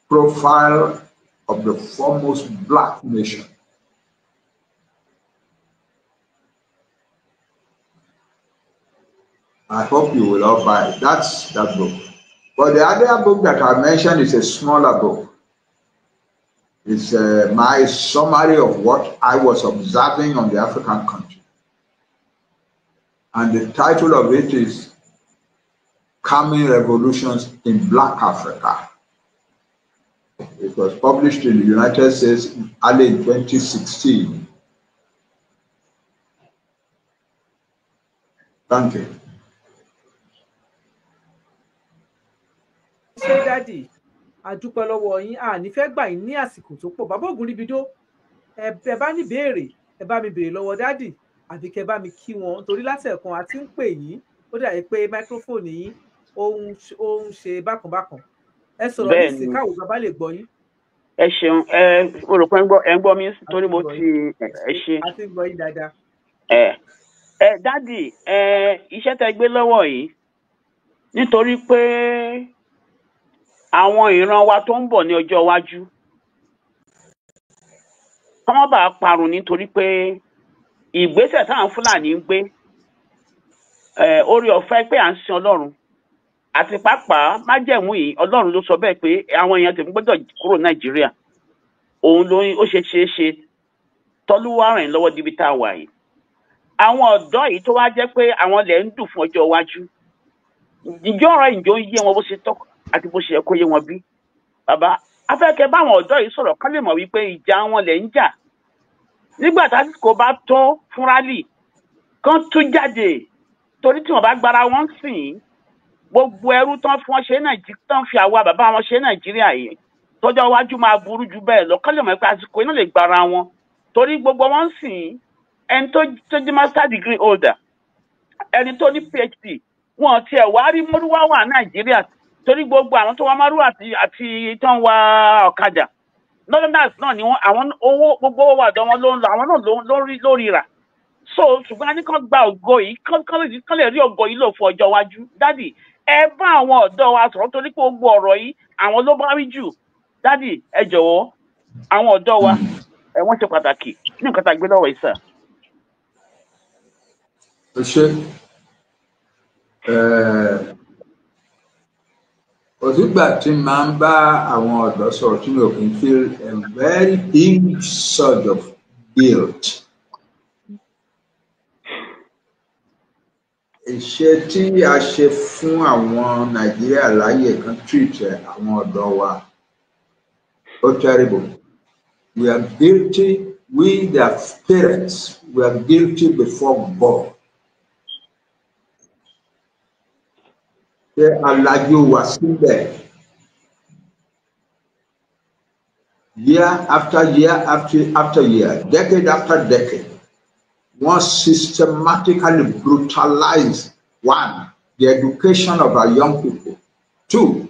Profile of the Foremost Black Nation. I hope you will all buy it. That's that book. But the other book that I mentioned is a smaller book. It's my summary of what I was observing on the African continent. And the title of it is Coming Revolutions in Black Africa. It was published in the United States early in 2016. Thank you. Ṣé dádì àdúpẹ́ lọ́wọ́ yín ní fẹ́ gbà yín ní àsìkò tó pọ̀ bàbá Ògúnríbidó ẹ bá ní béèrè ẹ bá mi béèrè lọ́wọ́ dádì àbí kẹ́ bá mi kí wọn torí látẹ̀kan àti ń pè yín ó dàbí pé máíkrófóònù yín ó ń ṣe bákanbákan ẹ sọ̀rọ̀ nísìnyí káwọ́ bàbá lè gbọ́ yín. Ẹ ṣeun mo rò pé ẹ ń gbọ́ mi torí mo ti ẹ ṣe. a ti ń gbọ́ yín dáadáa. Dádì iṣẹ́ tẹ́ gbé lọ́wọ́ yìí nítorí pé àwọn ìran wa tó ń bọ̀ ní ọjọ́ iwájú kọ́ má bàa parun nítorí pé ìgbésẹ̀ táwọn Fúlàní ń gbé orí ọ̀fẹ́ pé à ń sin Ọlọ́run àti pàápàá májẹ̀mú yìí Ọlọ́run ló sọ bẹ́ẹ̀ pé àwọn èèyàn tèmi gbọ́dọ̀ kúrò Nàìjíríà òun ló ó ṣe tọ́lúwà rìn lọ́wọ́ níbi tá a wà yìí àwọn ọ̀dọ́ yìí tó wá jẹ́ pé àwọn lẹ̀ ń dùn fún ọjọ́ iwájú ìjọ ọ̀rọ̀ ìjọ ń yé wọn bó ṣe tọ́ àti bó ṣe yẹ kó yé wọn bí bàbá afẹ́kẹ́ báwọn ọ̀dọ́ yìí sọ̀rọ̀ kán lè mọ̀ wípé ìjà wọn lẹ̀ ń jà nígbà tásìkò bá tó fún rálì kán tún jáde torí tí wọn bá gbára wọn sìn gbogbo ẹrú tán fún wọn ṣe Nàìjíríà tán fi àwa bàbá wọn ṣe Nàìjíríà yìí tọ́jọ́ iwájú máa burú jù bẹ́ẹ̀ lọ kán lè mọ̀ pé àsìkò iná lè gbára wọn torí gbogbo wọn sìn ẹni tó jẹ́ master degree holder ẹni tó ní PhD wọn tiẹ̀ wá rí mọ́rúwá wà Nàìjíríà torí gbogbo àwọn tó wá márùn àti tán wá ọ̀kadà northerners náà ni wọn àwọn owó gbogbo owó àdán wọn ló ń lọ àwọn náà lórí rà so ṣùgbọ́n a ní kán gba ògo yìí kán lè rí ògo yìí lò fún ọjọ́ iwájú dádì ẹ bá àwọn ọ̀dọ́ wa sọ̀rọ̀ torí pé gbogbo ọ̀rọ̀ yìí àwọn ló bá rí jù dádì ẹ jọ̀wọ́ àwọn ọ̀dọ́ wa wọ́n ṣe pàtàkì ní nǹkan tá a gbé lọ́wọ́ yìí sà. ṣe òtúgbà tí máa ń bá àwọn ọ̀dọ́ sọ̀rọ̀ tí mi ò kì í feel a very big sort of guilt. Ìṣe tí a ṣe fún àwọn Nàìjíríà láyè kan treat àwọn ọ̀dọ́ wa ó terrible. We are guilty, we their parents, we are guilty before God. Ṣé alájú wa síbẹ̀? Year after year after year, decade after decade, wọ́n systematically brutalize one, the education of our young people. Two,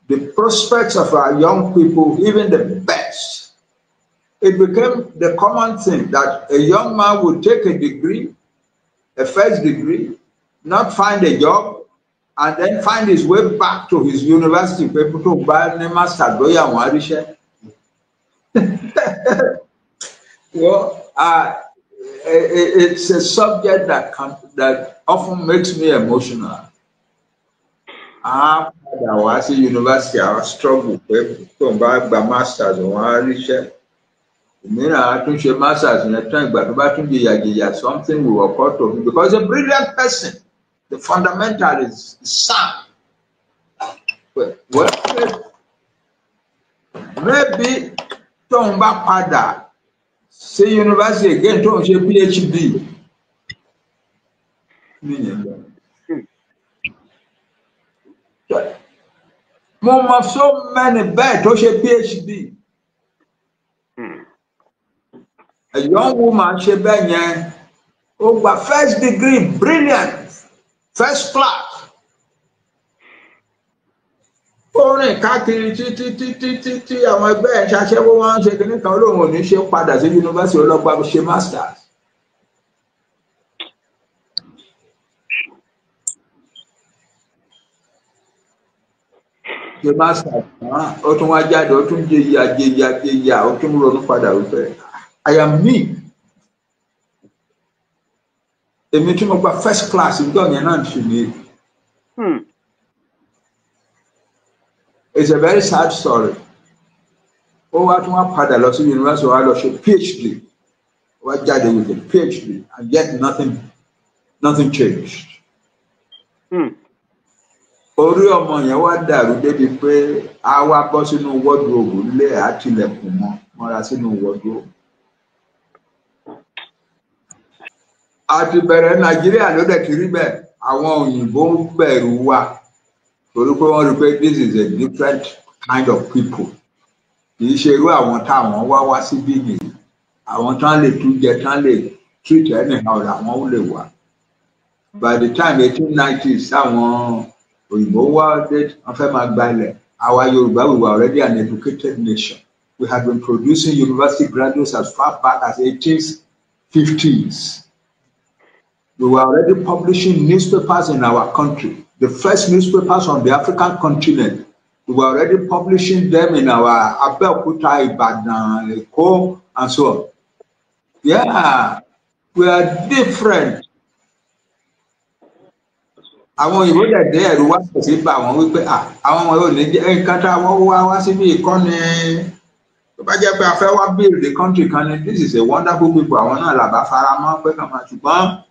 the prospects of our young people, even the best, it became the common thing that a young man would take a degree, a first degree, not find a job, and then find his way back to his university. People to buy a master lawyer. Well, it's a subject that often makes me emotional. I was at university, I was struggling to buy a master's on one. I think she masters in a time, but about something we were part of because a brilliant person, the fundamental is sound. Well, maybe Tomba Pada say university again to a PhD. Mom of so many bad to a PhD. A young woman, she been over first degree, brilliant, first class. Orin káàkiri títí àwọn ẹgbẹ́ ẹ̀ ṣaṣẹ́wó wọn ń ṣe kìíní kan olóhùn òní ṣe padà sí yunifásitì ọlọ́gbà ṣe masters. Ṣe masters ó tún wá jáde ó tún jẹyà ó tún ronú padà wípé I am me. Èmi tí mo gba first class ìjọ yẹn náà ṣì ní. It's a very sad story. Oh, what one padà lọ sí university wa lọ ṣe PhD. Wá jáde with a PhD and yet nothing changed. Orí ọmọ yẹn wá dàrú débi pé a wá bọ́ sínú wardrobe lé àtìlẹ̀kùn mọ́ra sínú wardrobe. Àti bẹ̀rẹ̀ Nàìjíríà ló dẹ̀ kiri bẹ́ẹ̀ àwọn òyìnbó ń bẹ̀rù wa. This is a different kind of people. Kì í ṣe irú àwọn táwọn wá síbí nìyí. Àwọn tán lè tún jẹ tán lè treat anyhow làwọn lè wà. By the time 1890s, àwọn òyìnbó wá dé wọ́n fẹ́ máa gbalẹ̀. Our Yoruba, we were already an educated nation. We had been producing university graduates as far back as 1850s. We were already publishing newspapers in our country. The first newspapers on the African continent, we were already publishing them in our Abayo, Ibadan, Eko, and so on. Yeah, we are different. Àwọn òyìnbó dẹ̀ ẹ̀rù wá sí bá àwọn wípé àwọn ọmọ yóò ní nǹkan tá wọ́n wá síbí ìkọ́ni tó bá jẹ́ pé a fẹ́ wá build the country kan ni this is a wonderful people àwọn náà làbá fara mọ́ pé kàn máa ṣùgbọ́n.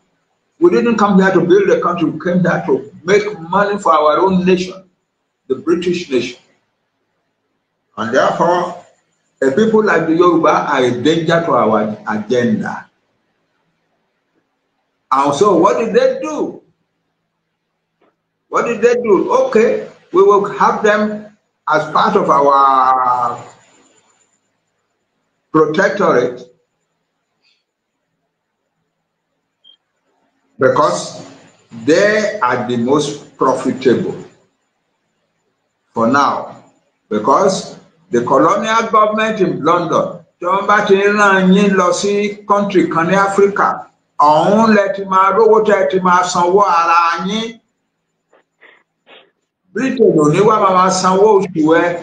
We didn't come here to build a country, we came here to make money for our own nation, the British nation. And therefore, a people like the Yoruba are a danger to our agenda. And so what did they do? What did they do? Okay, we will have them as part of our protectorate. Because they are the most profitable for now. Because the colonial government in London, country kan ní Africa, ọ̀hún lẹ ti máa rówó tẹ́ ti máa sanwó ara yín. Britain ò ní wá máa sanwó oṣù ẹ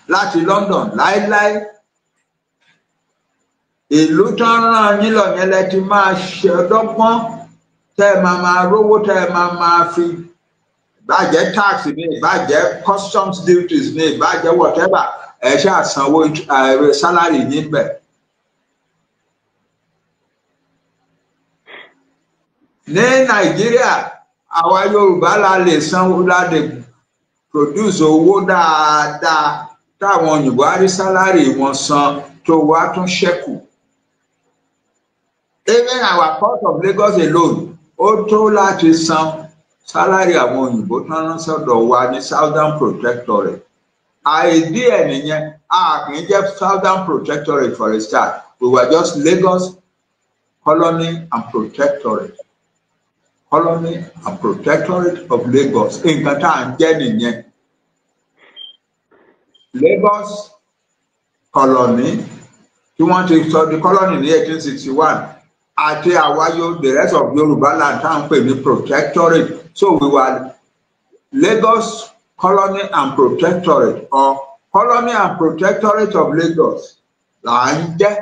láti London láíláí. Ìlú tán rán yín lọ yẹn lẹ ti máa ṣe ọdọ́gbọ́n. Tẹ́ máa rówó tẹ́ máa fi ìbàjẹ́ tax ní ìbàjẹ́ customs duties ní ìbàjẹ́ whatever ẹ ṣáà sanwó salary yín bẹ̀. Ní Nàìjíríà àwa Yorùbá la lè sanwó la lè produce owó dáadáa táwọn òyìnbó á rí salary wọn san tó wá tún ṣẹ́kù. Even our port of Lagos alone. Ó tó láti san salary àwọn òyìnbó tán rán sọ́dọ̀ wa ní Southern Protectorate. Àìdí ẹ̀ nìyẹn, a kì í jẹ́ Southern Protectorate for a start. We were just Lagos Colony and Protectorate. Colony and Protectorate of Lagos. Nǹkan tá à ń jẹ́ nìyẹn. Lagos Colony tí wọ́n ti sọ di colony ní 1861 àti àwáyò the rest of Yoruba land tá à ń pè ní protectorate. So we were Lagos colony and protectorate, or colony and protectorate of Lagos là ń jẹ́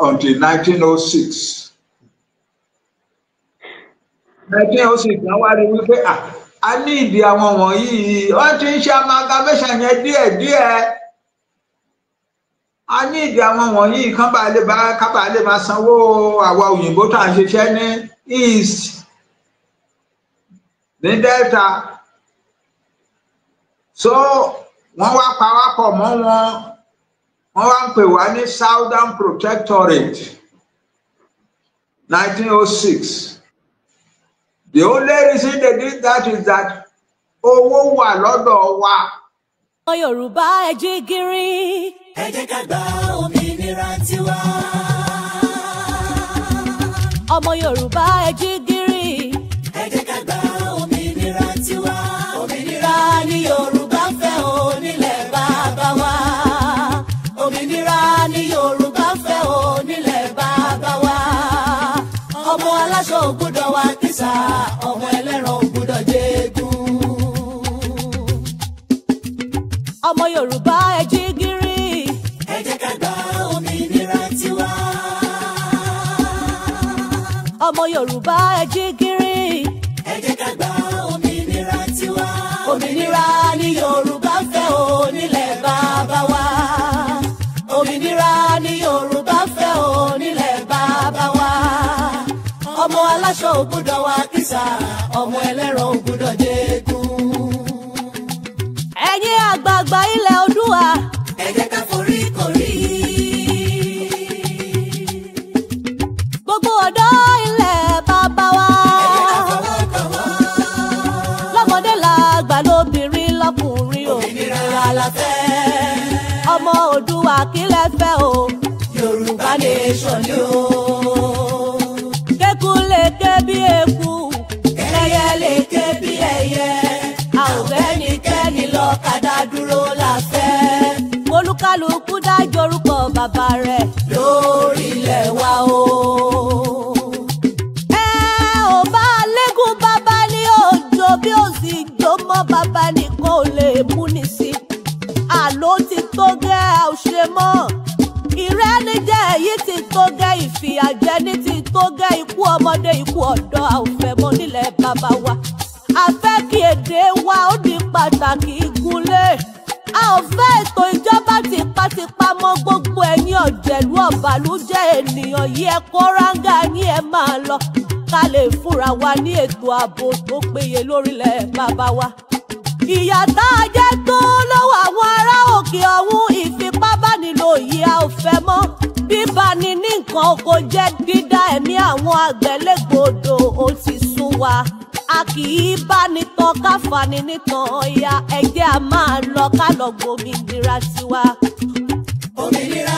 until 1906. 1906 náà wá rí wípé a ní ìdí àwọn wọ̀nyí, wọ́n ti ń ṣe amalgamation yẹn díẹ̀díẹ̀. A ní ìdí àwọn wọ̀nyí kábà lè máa sanwó àwa òyìnbó tá à ń ṣiṣẹ́ ní East, ní Delta. So wọ́n wá pawápọ̀ mọ́ wọn, wọ́n wá ń pè wá ní Southern Protectorate 1906. The only reason they did that is that owó wà lọ́dọ̀ wa. Ọmọ Yorùbá ẹ jí gìrì. Ẹ jẹ́ ká gba òmìnira tiwa. Ọmọ Yorùbá ẹ jí gìrì. Ẹ jẹ́ ká gba òmìnira tiwa. Òmìnira ni Yorùbá fẹ́ o nílẹ̀ bàbá wa. Òmìnira ni Yorùbá fẹ́ o nílẹ̀ bàbá wa. Ọmọ aláṣọ ò gbọ́dọ̀ wá kísà, ọmọ ẹlẹ́ran ò gbọ́dọ̀ jẹ́gun. Ọmọ Yorùbá ẹ jí gìrì. Ẹ jẹ́ ká gba òmìnira tiwa. Ọmọ Yorùbá ẹ jí gìrì. Ẹ jẹ́ ká gba òmìnira tiwa. Òmìnira ni Yorùbá fẹ́ o nílẹ̀ bàbá wa. Òmìnira ni Yorùbá fẹ́ o nílẹ̀ bàbá wa. Ọmọ aláṣọ ò gbọ́dọ̀ wá kísà, ọmọ ẹlẹ́ran ò gbọ́dọ̀ jẹ́gun. Ẹ̀yin àgbààgbà ilẹ̀ Oòduà. Ẹ jẹ́ ká forí korí. Gbogbo ọ̀dọ́ ilẹ̀ bàbá wa. Ẹ jẹ́ ká fọwọ́kọ̀wọ́. Lọ́mọdé làgbà lóbìnrin lọ́kùnrin o. Òmìnira la fẹ́. Ọmọ Oòduà kí lẹ fẹ́ o. Yorùbá nation ni o. Kéku lè ké bí eku. Ẹyẹ lè ké bí ẹyẹ. A ò fẹ́nikẹ́ni lọ́kadà dúró la fẹ́. Olúkálùkù dájọ́ orúkọ bàbá rẹ̀. Lórí ilẹ̀ wa o. Ẹ ò bá lẹ́gùn bàbá ní òjò bí ó sì jó mọ́ bàbá nìkan ò lè mú ní sí. Àló ti tó gẹ́ ẹ ò ṣe mọ́. Ìrẹ́nijẹ́ èyí ti tó gẹ́, ìfìyàjẹni ti tó gẹ́, ikú ọmọdé ikú ọ̀dọ́ a ò fẹ́ mọ́ nílẹ̀ bàbá wa. A fẹ́ kí èdè wa ó di pàtàkì ìgúnlẹ̀. A ò fẹ́ ètò ìjọba tipátipá mọ́ gbogbo ẹ̀yin ọ̀jẹ̀lú ọ̀bàlújẹ́ ènìyàn yìí ẹ kó ráńgà yín ẹ máa lọ. Ká lè fúnra wa ní ètò ààbò tó péye lórílẹ̀ bàbá wa. Ìyà tá a jẹ tó lọ́wọ́ àwọn ará òkè ọ̀hún, ìfipábánilò yìí a ò fẹ́ mọ́. Bíbani ní nǹkan oko jẹ́ dídá ẹ̀mí àwọn àgbẹ̀ légbodò ó ti sún wa. A kì í bá ní tán ká fani nítàn ọ̀ya, ẹ jẹ́ a máa lọ ká lọ gbòmìnira tiwa. Òmìnira.